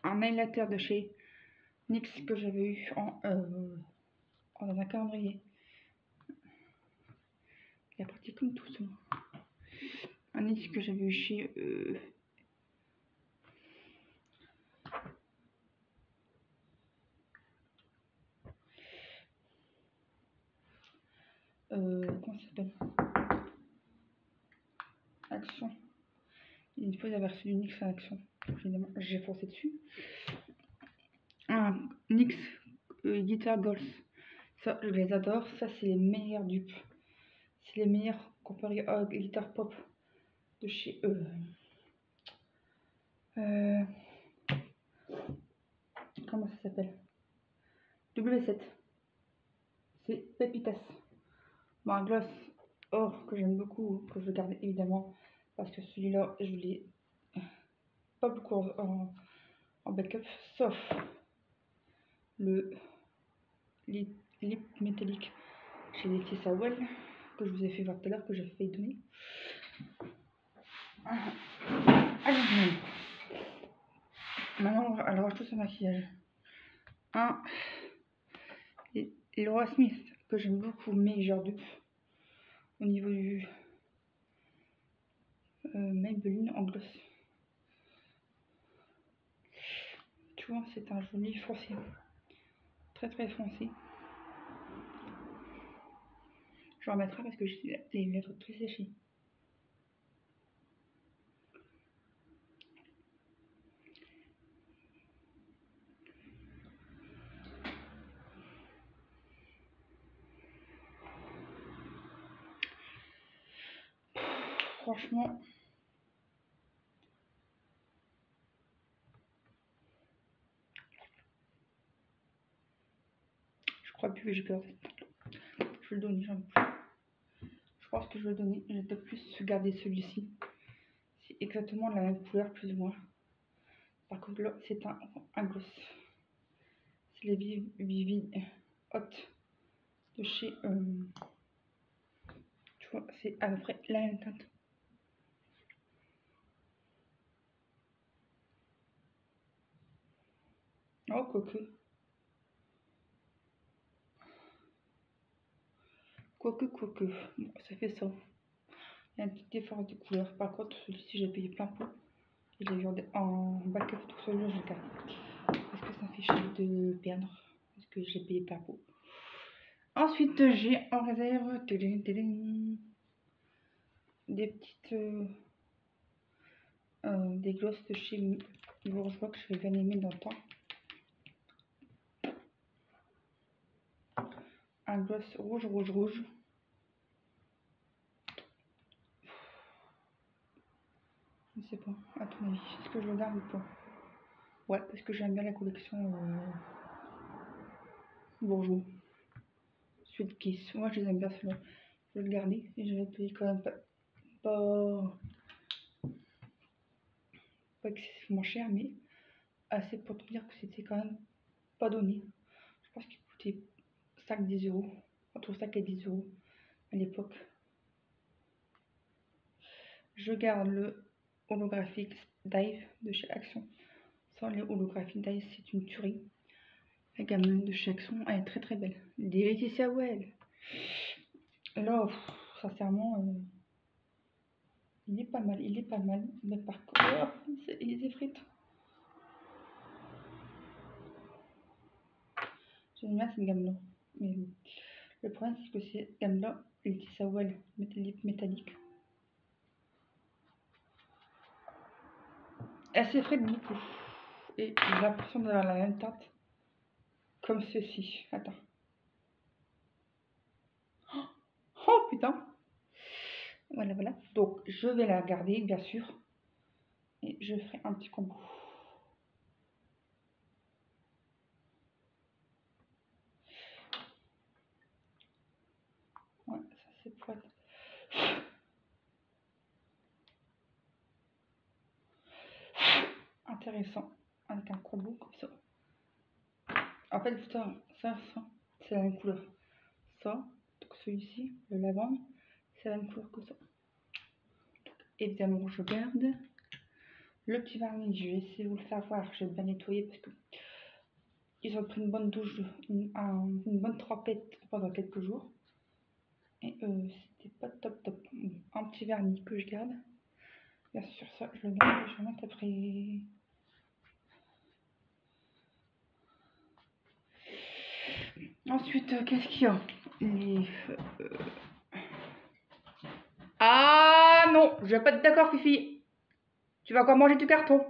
Un highlighter de chez NYX que j'avais eu dans un calendrier. Il est parti comme tout ça. Un NYX que j'avais eu chez comment ça s'appelle? une fois j'avais reçu du NYX en action. Évidemment, j'ai foncé dessus. Un NYX Glitter Goals. Ça, je les adore. Ça, c'est les meilleurs dupes. C'est les meilleurs comparés à Glitter Pop de chez comment ça s'appelle? W7. C'est Pépitas. Bon, un gloss or que j'aime beaucoup, que je garde évidemment, parce que celui-là, je l'ai pas beaucoup en backup, sauf le lip métallique chez Laetitia Well, que je vous ai fait voir tout à l'heure, que j'ai fait donner. Allez, maintenant, elle rajoute son maquillage. Et Laura Smith, que j'aime beaucoup, mais genre dupe au niveau du Maybelline en gloss. Tu vois, c'est un joli foncé, très très foncé. Je le remettrai parce que j'ai les lèvres très séchées. Franchement, je crois plus que j'ai peur. Je vais le donner, j'en ai plus. Je pense que je vais le donner. Je vais peut-être plus garder celui-ci. C'est exactement la même couleur, plus ou moins. Par contre, là, c'est un gloss. C'est les Vivi Hot de chez. Tu vois, c'est à peu près la même teinte. Oh, quoique. Quoique. Bon, ça fait ça. Il y a un petit différence de couleur. Par contre, celui-ci, j'ai payé plein pot. Et je l'ai vu en backup tout seul, je le garde. Parce que ça fait chier de perdre. Parce que je l'ai payé plein pot. Ensuite, j'ai en réserve des petites des glosses de chez Bourgeois que je vais bien aimer dans le temps. Un gloss rouge. Je ne sais pas, à ton avis, est-ce que je le garde ou pas? Ouais, parce que j'aime bien la collection Bourgeois. Sweet Kiss. Moi, je les aime bien ceux-là. Je vais le garder et je vais payer quand même pas excessivement cher, mais assez pour te dire que c'était quand même pas donné. Je pense qu'il coûtait 5-10 €, entre 5 et 10 € à l'époque. Je garde le holographique Dive de chez Action. Ça, les holographiques Dive, c'est une tuerie. La gamme de chez Action, elle est très très belle. Des Laetitia Well. Là, sincèrement, il est pas mal. Mais par contre, il s'effrite. J'aime bien cette gamme-là. Mais le problème, c'est que cette gamme-là, Laetitia Well métallique, elle s'effrite beaucoup. Et j'ai l'impression d'avoir la même teinte comme ceci. Attends. Oh putain. Voilà. Donc, je vais la garder, bien sûr. Et je ferai un petit combo. Ouais, ça c'est pour être... intéressant. Avec un combo comme ça. En fait, ça c'est la même couleur. Ça, donc celui-ci, le lavande, c'est la même couleur que ça. Donc, évidemment, je garde. Le petit vernis, je vais essayer de vous le faire voir. J'ai bien nettoyé parce que ils ont pris une bonne douche, une bonne trempette pendant quelques jours. Et c'était pas top. Un petit vernis que je garde. Bien sûr, ça, je le garde et je vais mettre après. Ensuite, qu'est-ce qu'il y a? Ah non, je vais pas être d'accord, Fifi. Tu vas encore manger du carton?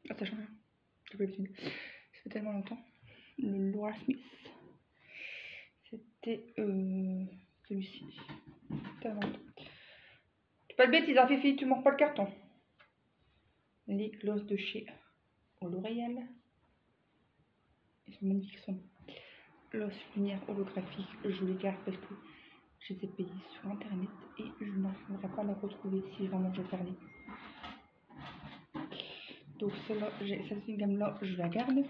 Ah, ça change rien. Ça fait tellement longtemps. Le Laura Smith. C'était celui-ci. Tellement longtemps. Pas de bêtises, hein, Fifi, tu manges pas le carton. Les glosses de chez L'Oréal. Ils sont magnifiques, sont l'os lumière holographique. Je les garde parce que je les ai payés sur internet et je n'arriverai pas à les retrouver si vraiment je perdais. Donc celle-là, cette gamme-là, je la garde.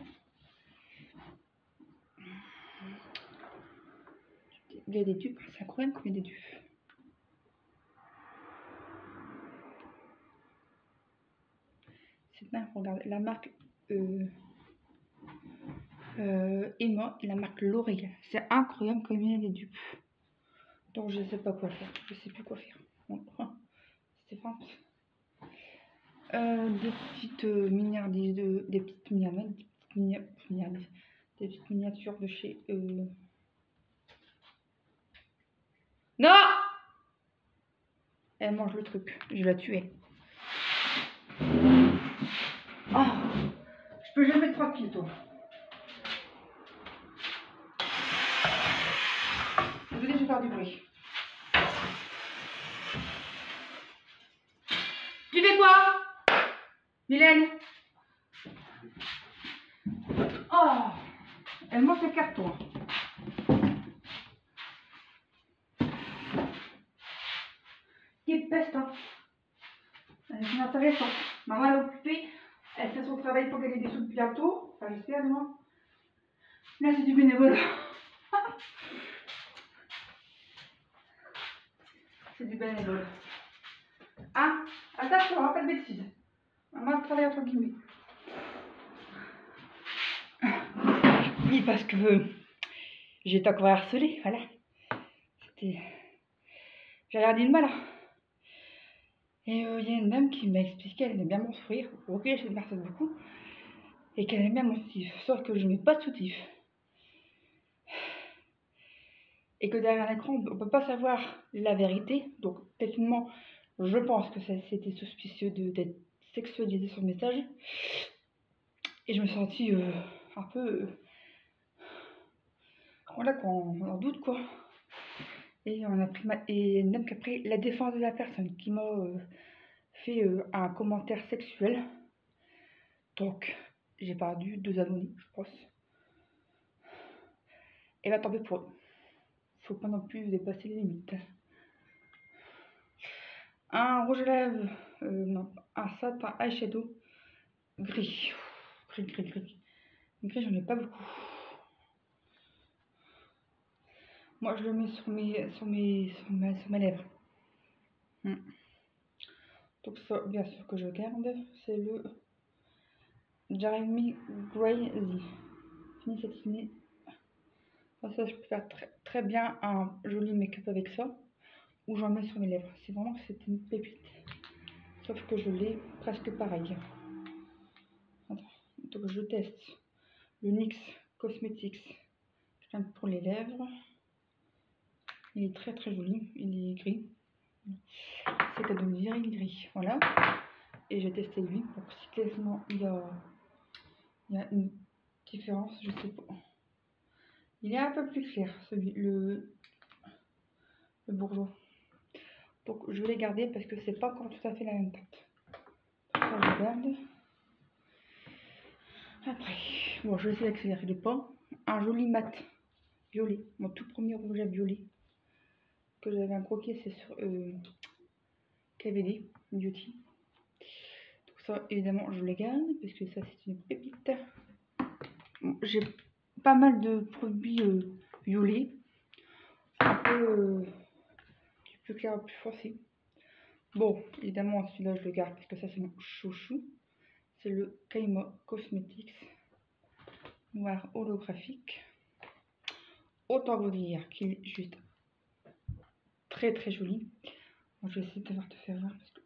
Il y a des dupes, c'est incroyable qu'il y ait des dupes. C'est dingue, regarde, la marque Emma et la marque L'Oréal. C'est incroyable comme il y a des dupes. Donc je sais pas quoi faire, je sais plus quoi faire. Bon, c'est pas des petites miniardises, des petites miniatures de chez Non! Elle mange le truc, je la tuer. Oh, je peux jamais être tranquille, toi. Désolée, je vais faire du bruit. Tu fais quoi, Mylène? Oh, elle mange le carton. Quelle peste, hein. C'est intéressant. Maman elle est occupée, elle fait son travail pour gagner des sous bientôt. Enfin, j'espère, moi. Là, c'est du bénévolat. C'est du bénévolat. Ah, attention, hein, pas de bêtises. Maman travaille entre guillemets. Oui, parce que j'ai encore harcelé, voilà. C'était. J'ai regardé une balle. Et il y a une dame qui m'a expliqué qu'elle aimait bien mon sourire. Ok, je le merci beaucoup. Et qu'elle aimait bien mon soutif. Sauf que je ne mets pas de soutif. Et que derrière l'écran, on ne peut pas savoir la vérité. Donc, techniquement, je pense que c'était suspicieux d'être sexualisé sur le message. Et je me suis sentie un peu. Voilà, quoi, en doute, quoi. Et on a pris et même qu'après la défense de la personne qui m'a fait un commentaire sexuel. Donc, j'ai perdu 2 abonnés, je pense. Et bah, tant pis pour eux. Faut pas non plus dépasser les limites. Un rouge à lèvres, non, un satin eyeshadow gris. Gris. Gris, j'en ai pas beaucoup. Moi, je le mets sur mes lèvres. Donc ça, bien sûr que je garde, c'est le Jeremy Grazy. Fini satiné. Ça, je peux faire très bien un joli make-up avec ça. Ou j'en mets sur mes lèvres. C'est vraiment que c'est une pépite. Sauf que je l'ai presque pareil. Attends. Donc je teste le NYX Cosmetics pour les lèvres. Il est très joli. Il est gris. C'est cadeau de dire, il est gris. Voilà. Et j'ai testé lui. Donc si clairement il y a une différence, je sais pas. Il est un peu plus clair, le bourgeois. Donc je vais les garder parce que c'est pas encore tout à fait la même teinte. Ça, je garde. Après, bon, je vais essayer d'accélérer les pas. Un joli mat violet, mon tout premier rouge à violet que j'avais un croquis, c'est sur KVD Beauty. Donc ça, évidemment, je le garde parce que ça, c'est une pépite. Bon, j'ai pas mal de produits violets, un peu plus clair, plus foncé. Bon, évidemment, celui-là, je le garde parce que ça, c'est mon chouchou. C'est le Kaima Cosmetics noir holographique. Autant vous dire qu'il est juste très joli. Bon, je vais essayer de te faire voir parce que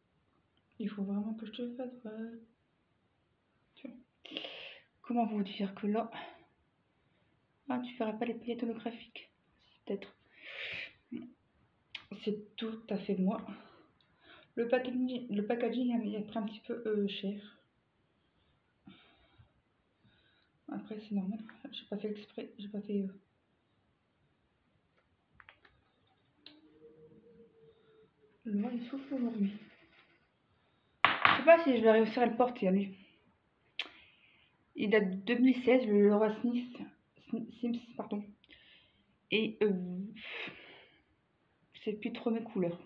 il faut vraiment que je te fasse voir. Comment vous dire que là, tu verras pas les paillettes holographiques. Peut-être. c'est tout à fait moi. Le packaging a pris un petit peu cher. Après, c'est normal. J'ai pas fait exprès. J'ai pas fait. Le vent il souffle aujourd'hui. Je sais pas si je vais réussir à le porter à lui. Il date de 2016, le Laura Sims, pardon. Et c'est plus trop mes couleurs.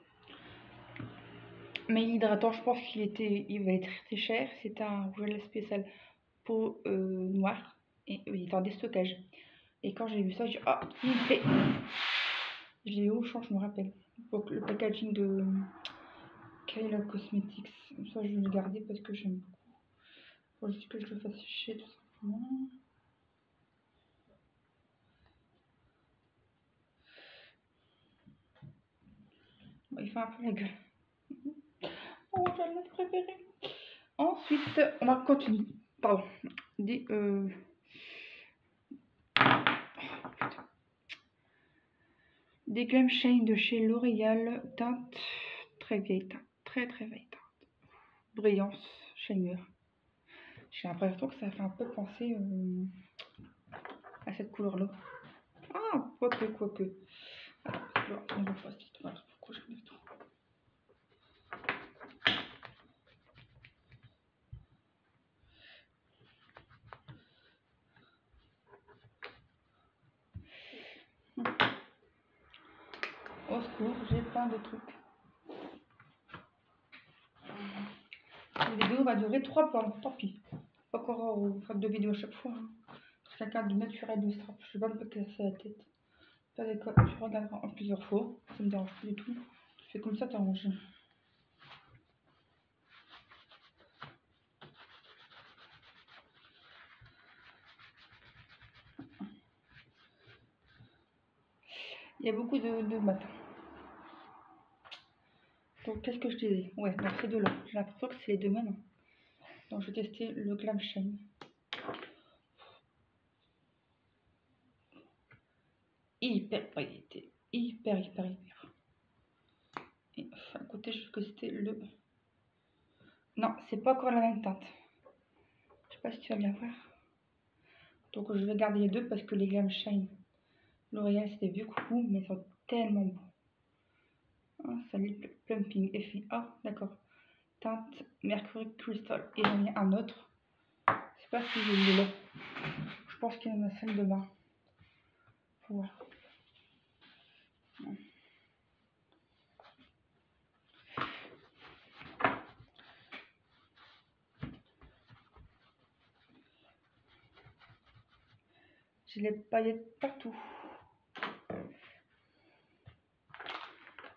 Mais l'hydratant, je pense il va être très cher. C'est un rouge à lèvres spécial peau noire. Et il est en déstockage. Et quand j'ai vu ça, j'ai dit ah, il me plaît. Je l'ai eu au champ, je me rappelle. Donc le packaging de Kyla Cosmetics. Ça, je vais le garder parce que j'aime beaucoup. Faut juste que je le fasse sécher tout simplement. Bon, il fait un peu la gueule. Oh, j'aime le préféré. Ensuite, on va continuer. Pardon. Des Glam Shine de chez L'Oréal. Teinte très vieille teinte. Très vieille teinte. Brillance, shimmer. J'ai l'impression que ça fait un peu penser à cette couleur-là. Ah, quoique. Alors, on va faire cette toile. Pourquoi je mets tout? Au secours, j'ai plein de trucs. La vidéo va durer 3 plombs, tant pis. Pas encore faire 2 vidéos à chaque fois. Hein. Je suis quelqu'un de naturel de strap. Je vais pas me casser la tête. Pas d'école, tu regarderas en plusieurs fois. Ça me dérange pas du tout. Tu fais comme ça, t'arranges. Il y a beaucoup de matins. Donc, qu'est-ce que je disais? Ouais, donc ces deux-là. J'ai l'impression que c'est les deux mêmes. Donc, je vais tester le Glam Shine. Hyper pailleté. Hyper. Et à côté, je vais tester le... Non, c'est pas encore la même teinte. Je sais pas si tu vas bien voir. Donc, je vais garder les deux parce que les Glam Shine L'Oréal, c'est des vieux coucous, mais ils sont tellement beaux. Ah, salut, Plumping FI. Ah, d'accord. Teinte Mercury Crystal. Et j'en ai un autre. Je sais pas si je l'ai là. Je pense qu'il y en a celle de bain. Faut voir. J'ai les paillettes partout.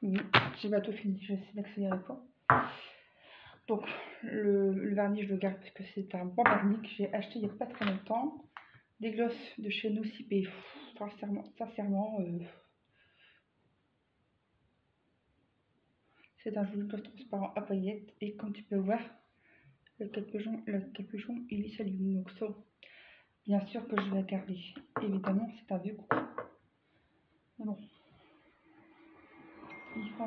Oui, j'ai bientôt fini. Je vais essayer d'accélérer pas. Donc, le vernis, je le garde parce que c'est un bon vernis que j'ai acheté il n'y a pas très longtemps. Des glosses de chez Nocipé. Sincèrement, c'est un joli gloss transparent à paillettes. Et comme tu peux voir, le capuchon il s'allume. Donc, ça, bien sûr que je vais garder. Évidemment, c'est un vieux coup. Mais bon, il faut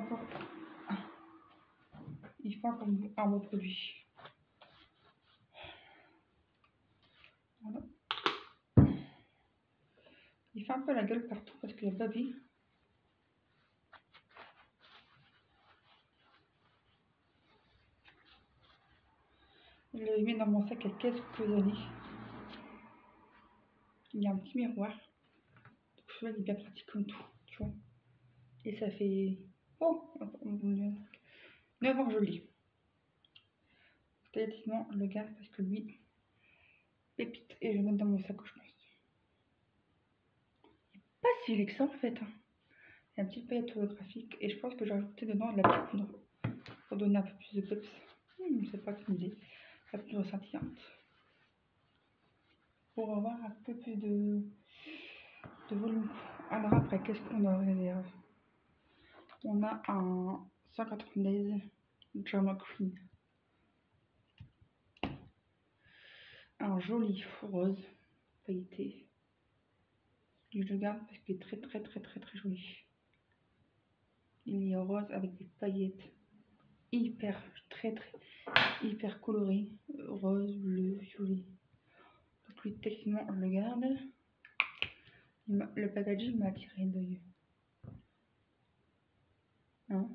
encore un beau produit. Voilà. Il fait un peu la gueule partout parce qu'il y a Baby. Je l'avais mis dans mon sac il y a quelques années. Il y a un petit miroir. Donc celui-là, il est bien pratique comme tout, tu vois. Et ça fait... Oh, 9 ans que je le lis. Effectivement, je le garde parce que lui, pépite. Et je le mets dans mon sac, je pense. Pas si laid que ça, en fait. Hein. Il y a une petite paillette holographique. Et je pense que j'ai rajouté dedans de la petite poudre. Pour donner un peu plus de peps. C'est pas qu'une idée. La poudre scintillante. Pour avoir un peu plus de volume. Alors après, qu'est-ce qu'on a en réserve? On a un 190 Drama Queen. Un joli rose pailleté. Je le garde parce qu'il est très joli. Il est rose avec des paillettes hyper, hyper colorées. Rose, bleu, violet. Donc lui, techniquement, je le garde. Le packaging m'a attiré l'œil. Hein?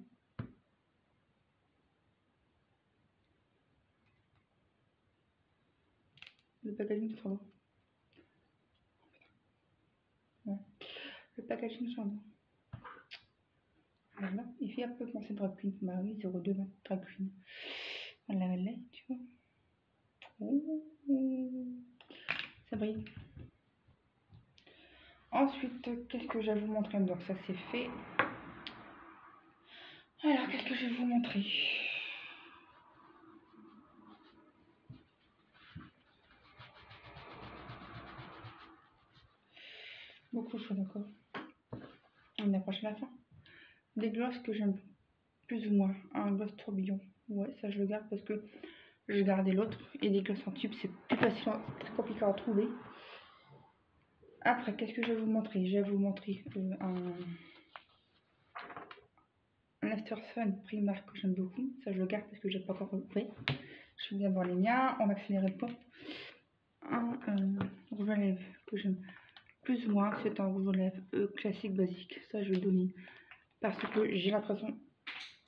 Le packaging sur l'eau. Ouais. Le packaging sur l'eau. Voilà, il fait un peu penser Drag Queen. Bah oui, 02 Drag Queen. Voilà, tu vois. Oh, ça brille. Ensuite, qu'est-ce que je vais vous montrer? Donc ça c'est fait. Alors, qu'est-ce que je vais vous montrer? Beaucoup de choses encore. On approche la fin. Des glosses que j'aime plus ou moins. Un gloss tourbillon. Ouais, ça je le garde parce que je gardais l'autre. Et des glosses en tube, c'est plus facile, très compliqué à trouver. Après, qu'est-ce que je vais vous montrer? Je vais vous montrer un After Sun Primark que j'aime beaucoup. Ça, je le garde parce que j'ai pas encore repris. Je vais bien voir les miens. On va accélérer le point. Un rouge à lèvres que j'aime plus ou moins. C'est un rouge à lèvres classique basique. Ça, je vais le donner parce que j'ai l'impression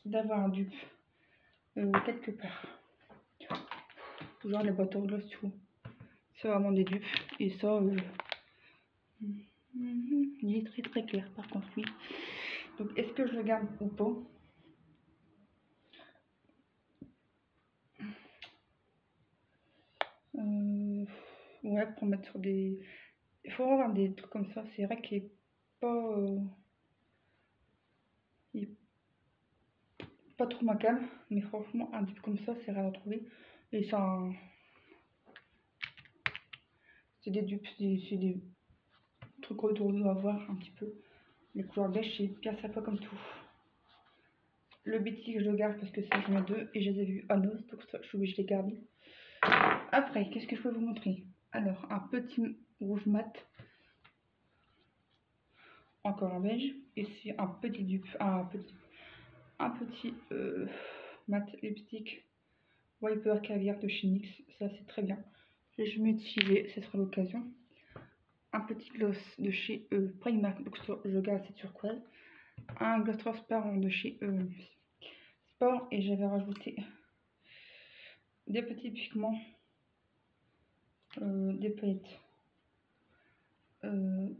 d'avoir un dupe quelque part. Toujours les boîtes en gloss, tu vois. C'est vraiment des dupes. Et ça, il est très très clair par contre, lui. Donc, est-ce que je le garde ou pas? Ouais, pour mettre sur des... Il faut avoir des trucs comme ça. C'est vrai qu'il est pas... il est pas trop ma cam. Mais franchement, un dupe comme ça, c'est rare à trouver. Et ça... C'est des dupes, c'est des trucs autour à voir un petit peu. Les couleurs beige, c'est bien sympa comme tout. Le BT, je le garde parce que ça, j'en ai deux. Et je les ai vus à nos, donc ça, je suis obligée de les garder. Après, qu'est-ce que je peux vous montrer? Alors, un petit rouge mat. Encore un beige. Et c'est un petit dupe. Un petit mat lipstick Wiper Caviar de chez NYX. Ça, c'est très bien. Je vais m'utiliser, ce sera l'occasion. Un petit gloss de chez Primark. Donc, je garde cette turquoise. Un gloss transparent de chez Sport. Et j'avais rajouté des petits pigments. Des paillettes.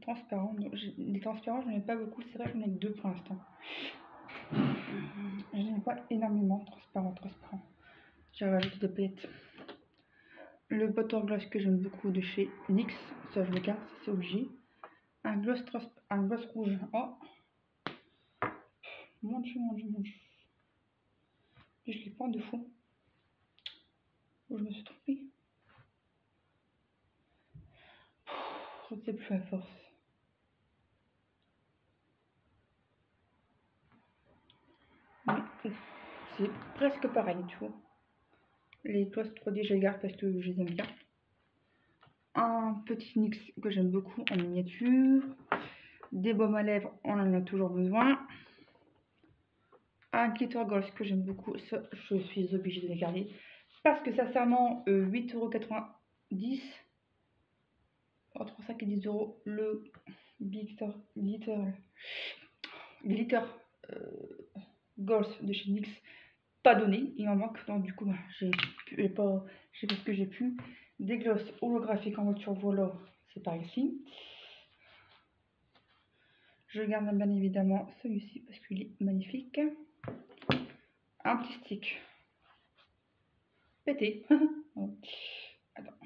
Transparents. Donc, les transparents, j'en ai pas beaucoup. C'est vrai que j'en ai que deux pour l'instant. Je n'ai pas énormément transparent. J'ai rajouté des paillettes. Le butter gloss que j'aime beaucoup de chez NYX, ça je le garde, c'est obligé. Un gloss rouge. Oh, mon dieu. Et je l'ai pas de fond. Où je me suis trompée. Je ne sais plus à force. Mais c'est presque pareil, tu vois. Les gloss 3D, je les garde parce que je les aime bien. Un petit NYX que j'aime beaucoup en miniature. Des baumes à lèvres, on en a toujours besoin. Un glitter gloss que j'aime beaucoup, ça je suis obligée de les garder. Parce que sincèrement, 8,90 €, entre 5 et 10 € le glitter Gold de chez NYX, pas donné, il en manque, donc du coup j'ai pas ce que j'ai pu. Des glosses holographiques en voiture volant, c'est par ici. Je garde bien évidemment celui-ci parce qu'il est magnifique. Un petit stick pété. Attends.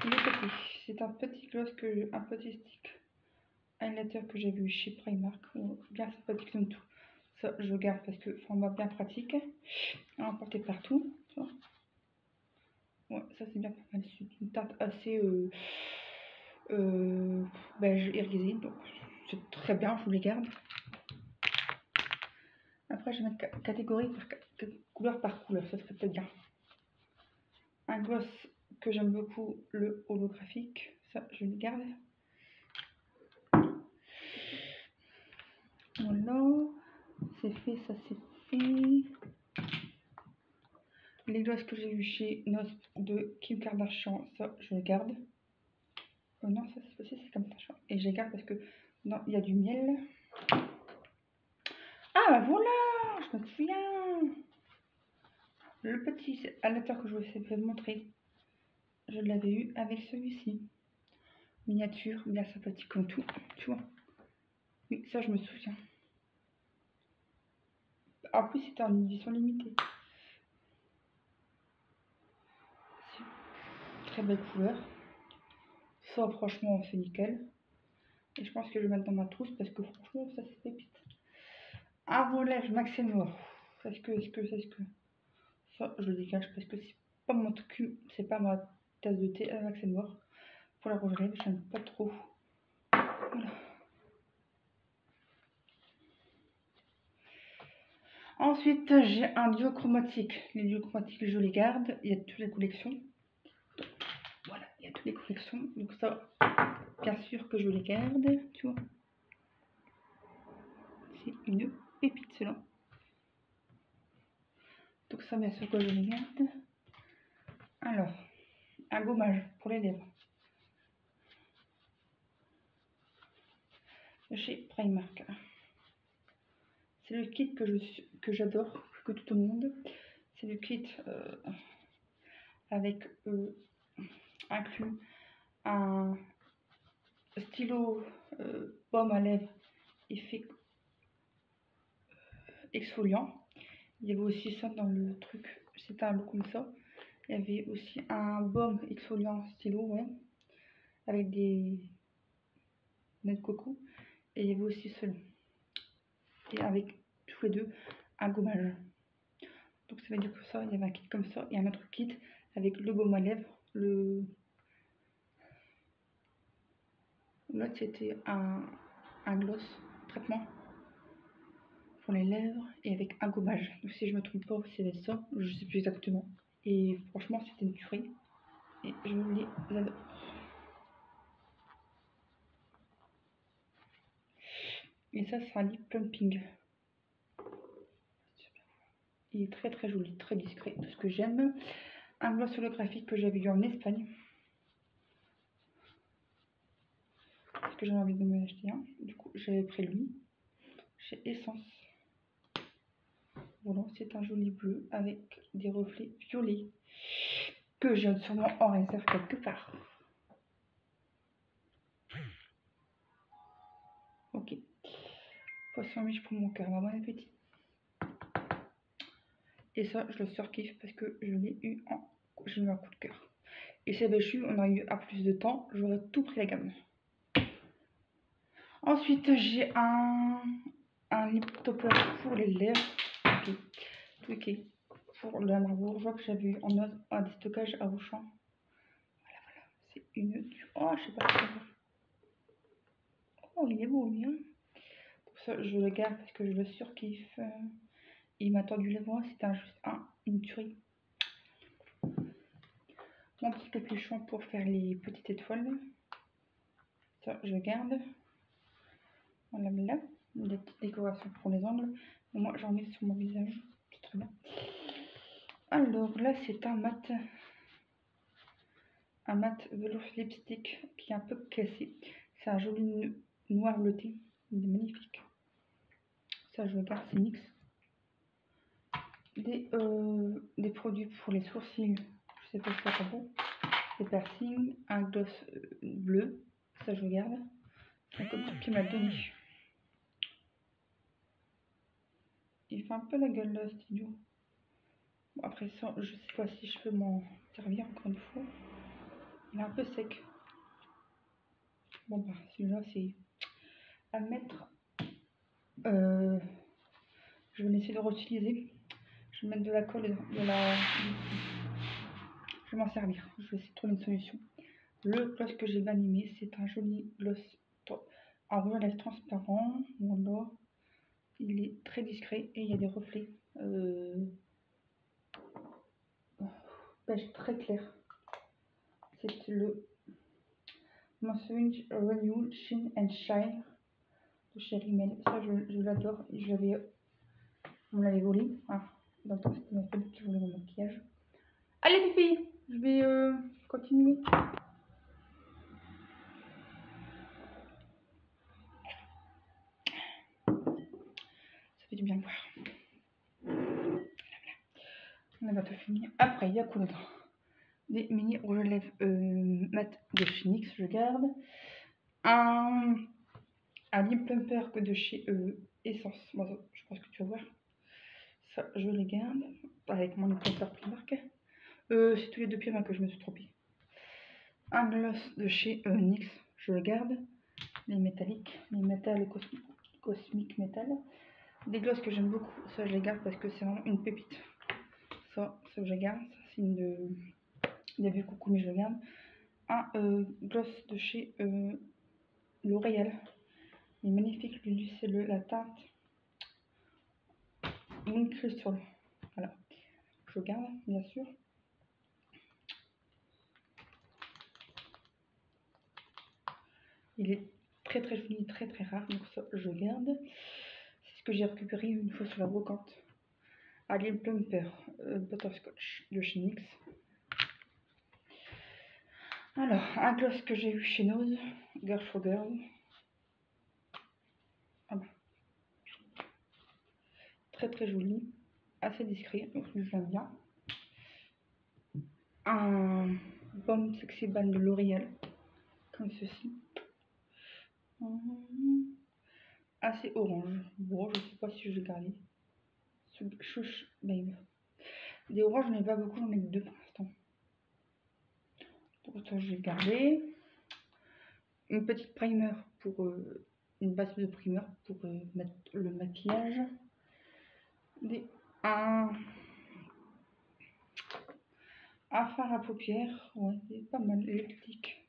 Il est petit. C'est un petit gloss un petit stick highlighter que j'ai vu chez Primark. Bien sympathique comme tout. Ça, je garde parce que format bien pratique. À emporter partout. Ça. Ouais, ça c'est bien pas mal. C'est une teinte assez beige irisé. Donc c'est très bien, je vous les garde. Après, je vais mettre catégorie couleur par couleur. Ça serait peut-être bien. Un gloss que j'aime beaucoup, le holographique. Ça, je le garde. Voilà, c'est fait, ça c'est fait. Les glosses que j'ai eu chez Nos de Kim Kardashian, ça je les garde. Non, ça c'est aussi c'est comme ça. Et je les garde parce que non, il y a du miel. Ah bah voilà, je me souviens. Le petit adaptateur que je vous ai montré, je l'avais eu avec celui-ci. Miniature, bien sympathique comme tout, tu vois. Oui, ça je me souviens. En plus c'était en édition limitée. Très belle couleur. Ça franchement c'est nickel. Et je pense que je vais mettre dans ma trousse parce que franchement ça c'est pépite. Un relève Max Noir. Est-ce que ça je le dégage parce que c'est pas mon truc, c'est pas ma tasse de thé Max Noir. Pour la rouge à lèvres, j'aime pas trop. Voilà. Ensuite, j'ai un duo chromatique. Les duos chromatiques, je les garde. Il y a toutes les collections. Voilà, il y a toutes les collections. Donc ça, bien sûr que je les garde. Tu vois. C'est une pépite, cela. Donc ça, bien sûr que je les garde. Alors, un gommage pour les lèvres. Chez Primark. C'est le kit que j'adore, que tout le monde. C'est le kit avec inclus un stylo baume à lèvres effet exfoliant. Il y avait aussi ça dans le truc, c'était un lot comme ça. Il y avait aussi un baume exfoliant stylo, ouais, avec des noix de coco. Et il y avait aussi cela. Et avec tous les deux un gommage. Donc ça veut dire que ça, il y avait un kit comme ça et un autre kit avec le baume à lèvres. L'autre c'était un gloss traitement pour les lèvres et avec un gommage. Donc si je me trompe pas, c'est ça, je sais plus exactement. Et franchement, c'était une tuerie. Et je les adore. Et ça, c'est un lip plumping. Il est très très joli, très discret, tout ce que j'aime. Un gloss holographique que j'avais eu en Espagne. Parce que j'avais envie de m'en acheter un. Du coup, j'avais pris lui. Chez Essence. Voilà, c'est un joli bleu avec des reflets violets. Que j'ai sûrement en réserve quelque part. Ok. Poisson miche pour mon cœur. Bon appétit. Et ça, je le surkiffe parce que je l'ai eu j'ai eu un coup de cœur. Et ces béchus, on a eu à plus de temps, j'aurais tout pris la gamme. Ensuite, j'ai un lip topper pour les lèvres. Ok. Pour le Marbourg, je vois que j'avais eu en déstockage à Auchan. Voilà. C'est une. Oh, je sais pas si c'est. Oh, il est beau, lui. Hein. Pour ça, je le garde parce que je le surkiffe. Il m'a tendu les bras, c'était juste une tuerie. Mon petit capuchon pour faire les petites étoiles. Ça, je garde. Voilà, là. Des petites décorations pour les ongles. Moi, j'en mets sur mon visage. C'est très bien. Alors, là, c'est un mat velours lipstick qui est un peu cassé. C'est un joli noir bleuté. Il est magnifique. Ça, je garde, c'est NYX. Des produits pour les sourcils. Je sais pas si c'est pour vous. Des piercings, un gloss bleu. Ça, je garde. C'est comme ça qu'il m'a donné. Il fait un peu la gueule là, cet idiot. Bon, après ça, je sais pas si je peux m'en servir encore une fois. Il est un peu sec. Bon bah celui-là c'est à mettre. Je vais essayer de réutiliser. Je vais mettre de la colle et je vais m'en servir. Je vais essayer de trouver une solution. Le gloss que j'ai bien aimé, c'est un joli gloss à rouge à lèvres transparent. Voilà. Il est très discret et il y a des reflets beige très clair. C'est le Moissange Renew Shine and Shine. de chez Rimmel. Ça, je l'adore. On me l'avait volé. Ah, dans le temps, c'était ma fille qui voulait mon maquillage. Allez, Fifi, je vais continuer. Ça fait du bien boire. On va tout finir. Après, il y a quoi d'autre? Des mini rouges à lèvres mat de chez NYX, je garde. Un lip plumper de chez Essence. Bon, je pense que tu vas voir. Ça, je les garde. Avec mon lip plumper Primark. C'est tous les deux pieds que je me suis trompée. Un gloss de chez NYX, je le garde. Les métalliques, les métal cosmiques métal. Des glosses que j'aime beaucoup, ça je les garde parce que c'est vraiment une pépite. Ça je les garde. Ça, c'est une de. Il a vu coucou, mais je le garde. Un gloss de chez L'Oréal. Il est magnifique, lui, c'est la teinte Moon Crystal. Voilà, je le garde, bien sûr. Il est très très joli, très très rare, donc ça je garde. C'est ce que j'ai récupéré une fois sur la brocante. Alien Plumper Butterscotch de chez NYX. Alors, un gloss que j'ai eu chez Nose, Girl for Girl. Ah bah. Très très joli, assez discret, donc je l'aime bien. Un Bomb Sexy Band de L'Oréal, comme ceci. Assez orange. Bon, je sais pas si je vais garder. Chouche Babe. Des oranges, j'en ai pas beaucoup, j'en ai que deux pour l'instant. Pour ça, je vais garder. Une petite primer pour une base de primer pour mettre le maquillage. Un fard à paupières, ouais, c'est pas mal, électrique.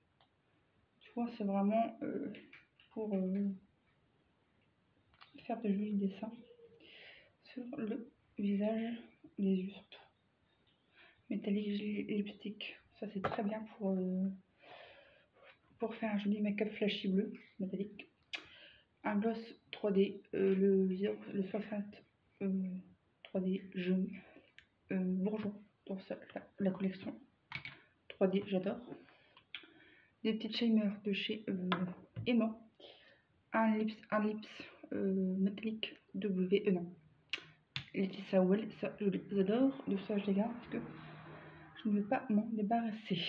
Tu vois, c'est vraiment pour faire de jolis dessins sur le visage, les yeux surtout. Métallique lipstick, ça c'est très bien pour faire un joli make-up flashy bleu, métallique. Un gloss 3D, le 60 3D jaune, bourgeois, pour ça, la collection 3D, j'adore. Des petites shamers de chez Aimant. Un lips métallique non. Laetitia Well, ça je les adore, de ça je les garde parce que je ne veux pas m'en débarrasser.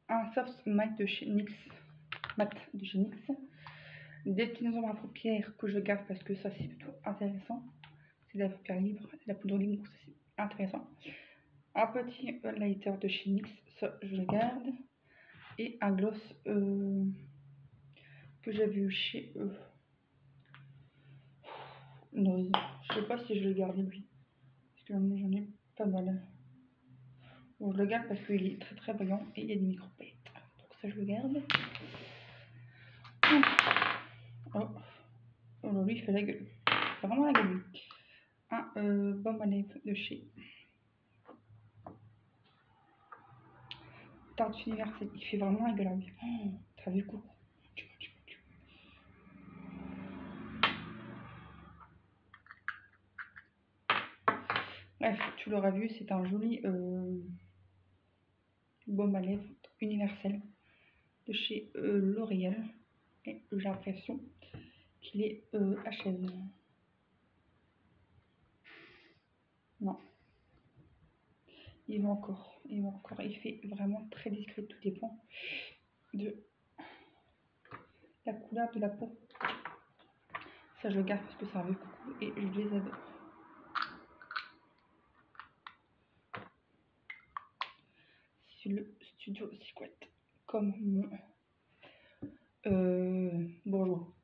Un soft matte de chez NYX, des petits ombres à paupières que je garde parce que ça c'est plutôt intéressant. C'est de la paupière libre, la poudre libre, ça c'est intéressant. Un petit lighter de chez NYX, ça je le garde. Et un gloss que j'avais eu chez Nose. Je sais pas si je le garde lui, parce que j'en ai pas mal. Bon, je le garde parce qu'il est très très brillant et il y a des micro-paillettes. Donc ça je le garde. Oh, aujourd'hui il fait la gueule. C'est vraiment la gueule. Un baume à lèvres de chez Tarte Universelle. Il fait vraiment la gueule. Oh, t'as vu quoi? Bref, tu l'auras vu, c'est un joli baume à lèvres universel de chez L'Oréal. Et j'ai l'impression qu'il est HM. Non. Il va encore. Il fait vraiment très discret. Tout dépend de la couleur de la peau. Ça, je le garde parce que ça veut beaucoup et je les adore. C'est le Studio Secret, comme mon bourgeois.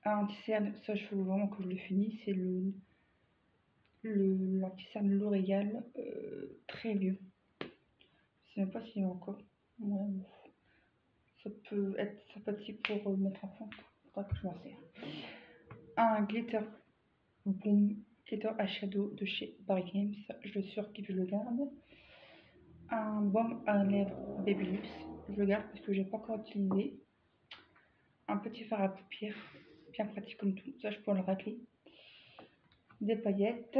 Un anti-cerne, ça, je veux vraiment que je le finisse. C'est l'anti-cerne L'Oréal, très vieux. Je sais même pas s'il y a encore. Ouais, ça peut être sympathique pour mettre en fond. Faudra que je m'en sers. Un glitter boom, glitter eyeshadow de chez Barry Games, ça, je surkiffe, je le garde. Un baume à lèvres Baby Lips, je le garde parce que j'ai pas encore utilisé. un petit fard à paupières, bien pratique comme tout, ça je peux le racler. Des paillettes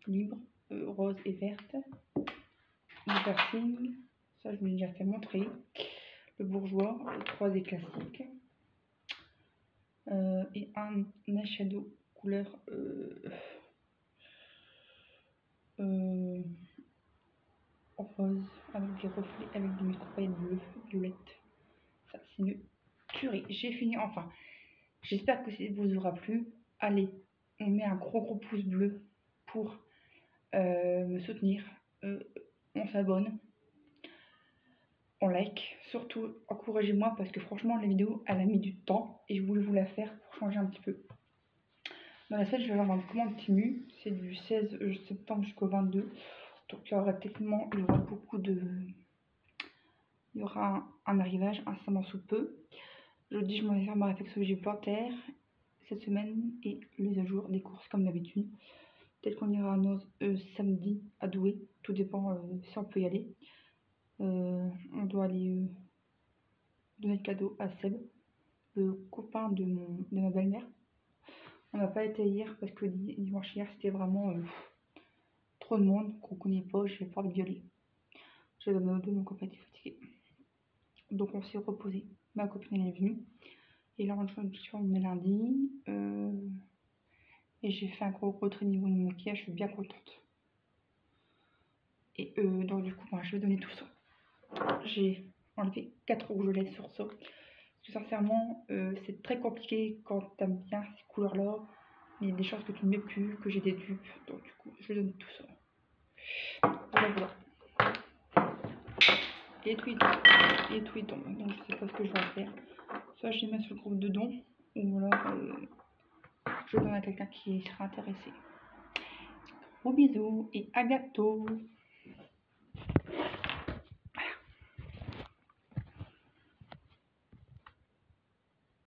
libres, roses et vertes. Du piercing, ça je vous l'ai déjà fait montrer. Le bourgeois, le 3D classique. Et un eyeshadow couleur rose avec des reflets, avec des micro-paillettes bleues, violettes. Ça c'est une tuerie. J'ai fini enfin. J'espère que ça vous aura plu. Allez, on met un gros pouce bleu pour me soutenir. On s'abonne. On like. Surtout, encouragez-moi parce que franchement, la vidéo, elle a mis du temps et je voulais vous la faire pour changer un petit peu. Dans la semaine, je vais avoir une commande Temu. C'est du 16 septembre jusqu'au 22. Donc, il y aura techniquement, il y aura beaucoup de... Il y aura un arrivage incessamment sous peu. Jeudi, je m'en vais faire ma réflexion que j'ai plantaire cette semaine et les jours des courses comme d'habitude. Peut-être qu'on ira samedi à Douai. Tout dépend si on peut y aller. On doit aller donner le cadeau à Seb, le copain de ma belle-mère. On n'a pas été hier parce que dimanche hier c'était vraiment trop de monde qu'on connaît pas, je vais pas envie de violer. J'ai donné au dos, mon copain était fatigué. Donc on s'est reposé. Ma copine elle est venue. Et là on est lundi. Et j'ai fait un gros trait niveau de mon maquillage, je suis bien contente. Et donc du coup je vais donner tout ça. J'ai enlevé 4 rouges à lèvres sur ça. Parce que sincèrement c'est très compliqué quand t'aimes bien ces couleurs là. Il y a des choses que tu ne mets plus, que j'ai des dupes. Donc du coup je donne tout ça. Voilà. Et tout il tombe. Donc je sais pas ce que je vais faire. Soit je les mets sur le groupe de dons. Ou alors je donne à quelqu'un qui sera intéressé. Gros bisous et à bientôt.